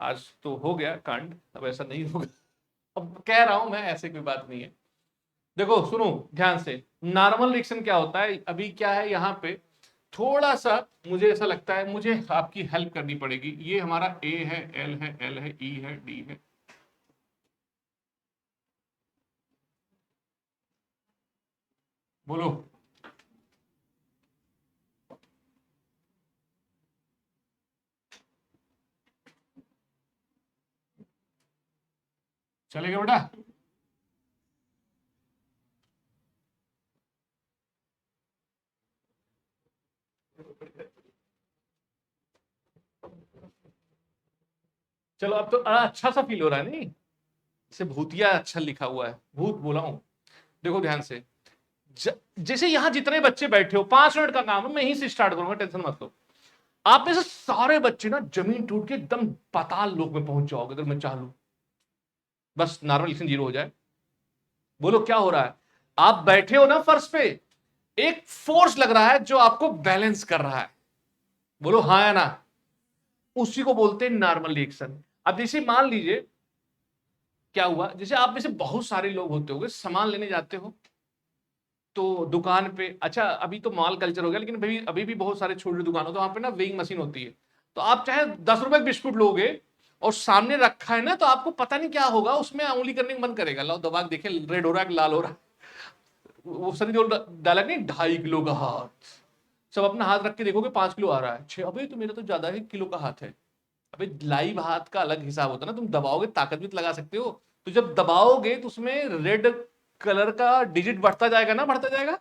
आज तो हो गया कांड, अब ऐसा नहीं होगा। अब कह रहा हूं मैं, ऐसे कोई बात नहीं है। देखो सुनो ध्यान से, नॉर्मल रिएक्शन क्या होता है, अभी क्या है यहाँ पे, थोड़ा सा मुझे ऐसा लगता है मुझे आपकी हेल्प करनी पड़ेगी। ये हमारा ए है, एल है, एल है, ई है, डी है, बोलो। चलेगा बेटा? चलो, अब तो अच्छा सा फील हो रहा है नहीं? जैसे भूतिया अक्षर लिखा हुआ है, भूत बोला हूं। देखो ध्यान से, जैसे यहां जितने बच्चे बैठे हो, 5 मिनट का काम है, मैं यहीं से स्टार्ट करूंगा, टेंशन मत लो। आप में से सारे बच्चे ना जमीन टूट के एकदम पाताल लोक में पहुंच जाओगे अगर मैं चाह लूं, बस नॉर्मल रिएक्शन 0 हो जाए। बोलो क्या हो रहा है? आप बैठे हो ना फर्श पे, एक फोर्स लग रहा है जो आपको बैलेंस कर रहा है, बोलो हाँ या ना? उसी को बोलते हैं नॉर्मल रिएक्शन। अब जैसे मान लीजिए क्या हुआ, जैसे आप में से बहुत सारे लोग होते होंगे, सामान लेने जाते हो तो दुकान पे, अच्छा अभी तो मॉल कल्चर हो गया, लेकिन अभी अभी भी बहुत सारे छोटी दुकान हो, तो वहां पे ना वेइंग मशीन होती है। तो आप चाहे 10 रुपए बिस्कुट लोगे और सामने रखा है ना, तो आपको पता नहीं क्या होगा, उसमें उंगली करने का मन करेगा, लाओ दबा के देखे, रेड हो रहा है लाल हो रहा है। वो सनी देओल डायलॉग नहीं, 2.5 किलो का हाथ, सब अपना हाथ रख के देखोगे 5 किलो आ रहा है, छह, अबे तो मेरा तो ज्यादा ही किलो का हाथ है। अबे लाइव हाथ का अलग हिसाब होता है ना, तुम दबाओगे ताकत भी तो लगा सकते हो, तो जब दबाओगे तो उसमें रेड कलर का डिजिट बढ़ता जाएगा ना, बढ़ता जाएगा,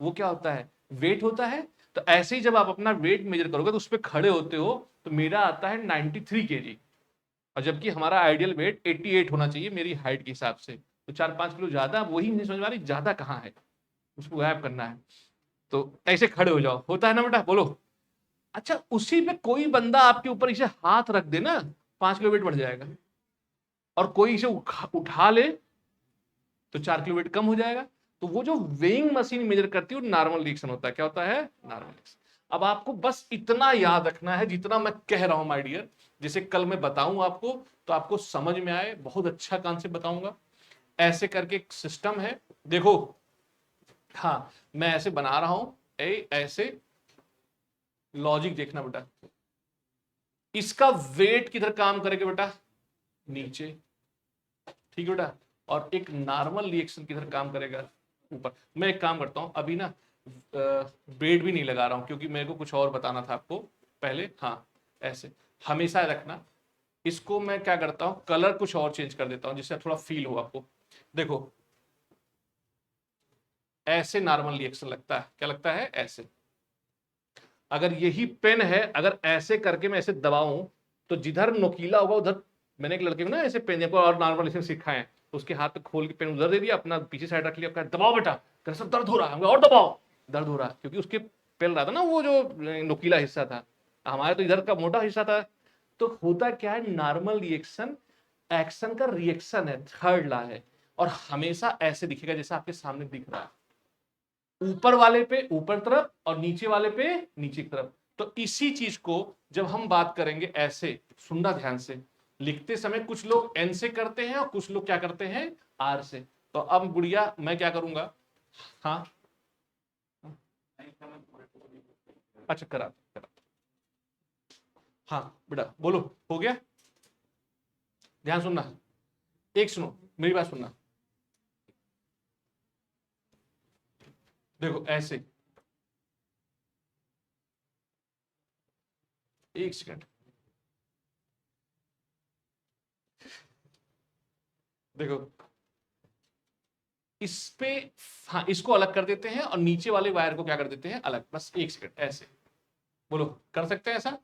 वो क्या होता है, वेट होता है। तो ऐसे ही जब आप अपना वेट मेजर करोगे तो उस पर खड़े होते हो, तो मेरा आता है 93 kg, और जबकि हमारा आइडियल वेट 88 होना चाहिए मेरी हाइट के हिसाब से, तो 4-5 किलो ज्यादा, वही नहीं समझ में आ रही ज्यादा कहाँ है, उसको गायब करना है। तो ऐसे खड़े हो जाओ, होता है ना बेटा, बोलो। अच्छा, उसी पे कोई बंदा आपके ऊपर इसे हाथ रख दे ना, 5 किलो वेट बढ़ जाएगा, और कोई इसे उठा ले तो 4 किलो वेट कम हो जाएगा। तो वो जो वेइंग मशीन मेजर करती है वो नॉर्मल रिएक्शन होता है, क्या होता है, नॉर्मल रिएक्शन। अब आपको बस इतना याद रखना है जितना मैं कह रहा हूं माय डियर, जैसे कल मैं बताऊं आपको तो आपको समझ में आए, बहुत अच्छा कॉन्सेप्ट बताऊंगा। ऐसे करके एक सिस्टम है, देखो, हाँ मैं ऐसे बना रहा हूं, ऐसे लॉजिक देखना बेटा, इसका वेट किधर काम करेगा बेटा, नीचे, ठीक है बेटा, और एक नॉर्मल रिएक्शन किधर काम करेगा, ऊपर। मैं एक काम करता हूं अभी ना, वेट भी नहीं लगा रहा हूं, क्योंकि मेरे को कुछ और बताना था आपको पहले। हाँ, ऐसे हमेशा रखना। इसको मैं क्या करता हूं, कलर कुछ और चेंज कर देता हूं, जिससे थोड़ा फील हो आपको। देखो ऐसे नॉर्मल रिएक्शन लगता है, क्या लगता है, ऐसे। अगर यही पेन है, अगर ऐसे करके मैं ऐसे दबाऊं तो जिधर नुकीला होगा उधर, मैंने एक लड़के को ना ऐसे पेन को और नॉर्मल ऐसे सिखाए हैं, उसके हाथ पे खोल के पेन उधर दे दिया, अपना पीछे साइड रख लिया, कहा दबाओ बेटा, कह सब दर्द हो रहा है, और दबाओ, दर्द हो रहा है, क्योंकि उसके पेन रहा था ना वो जो नुकीला हिस्सा था, हमारे तो इधर का मोटा हिस्सा था। तो होता क्या है, नॉर्मल रिएक्शन एक्शन का रिएक्शन है, थर्ड लॉ है, और हमेशा ऐसे दिखेगा जैसा आपके सामने दिख रहा है, ऊपर वाले पे ऊपर तरफ और नीचे वाले पे नीचे की तरफ। तो इसी चीज को जब हम बात करेंगे ऐसे, सुनना ध्यान से, लिखते समय कुछ लोग एन से करते हैं और कुछ लोग क्या करते हैं आर से। तो अब गुड़िया मैं क्या करूंगा, हाँ अच्छा करा, हाँ बेटा बोलो, हो गया, ध्यान सुनना, एक सुनो मेरी बात सुनना, देखो ऐसे, एक सेकंड, देखो इस पे, हाँ इसको अलग कर देते हैं और नीचे वाले वायर को क्या कर देते हैं अलग, बस एक सेकंड ऐसे, बोलो कर सकते हैं ऐसा।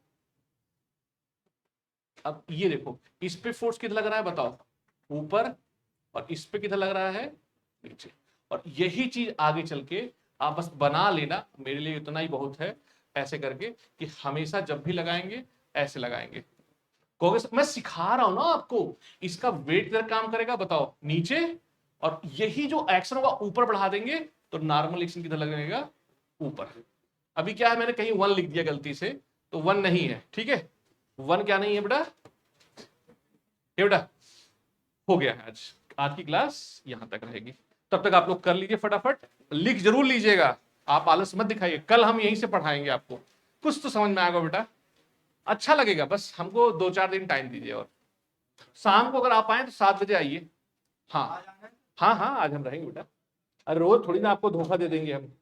अब ये देखो इस पे फोर्स कितना लग रहा है बताओ, ऊपर, और इस पे कितना लग रहा है नीचे, और यही चीज आगे चल के आप बस बना लेना, मेरे लिए इतना ही बहुत है, ऐसे करके कि हमेशा जब भी लगाएंगे ऐसे लगाएंगे, कहोगे मैं सिखा रहा हूं ना आपको, इसका वेट इधर काम करेगा बताओ नीचे, और यही जो एक्शन होगा ऊपर बढ़ा देंगे तो नॉर्मल एक्शन किधर लगेगा ऊपर। अभी क्या है, मैंने कहीं 1 लिख दिया गलती से, तो 1 नहीं है, ठीक है, 1 क्या नहीं है बेटा, ये बेटा हो गया है। आज की क्लास यहां तक रहेगी, तब तक आप लोग कर लीजिए फटाफट, लिख जरूर लीजिएगा, आप आलस मत दिखाइए, कल हम यहीं से पढ़ाएंगे आपको, कुछ तो समझ में आएगा बेटा, अच्छा लगेगा, बस हमको 2-4 दिन टाइम दीजिए, और शाम को अगर आप आए तो 7 बजे आइए। हाँ हाँ हाँ आज हम रहेंगे बेटा, अरे रोज थोड़ी ना आपको धोखा दे देंगे हम।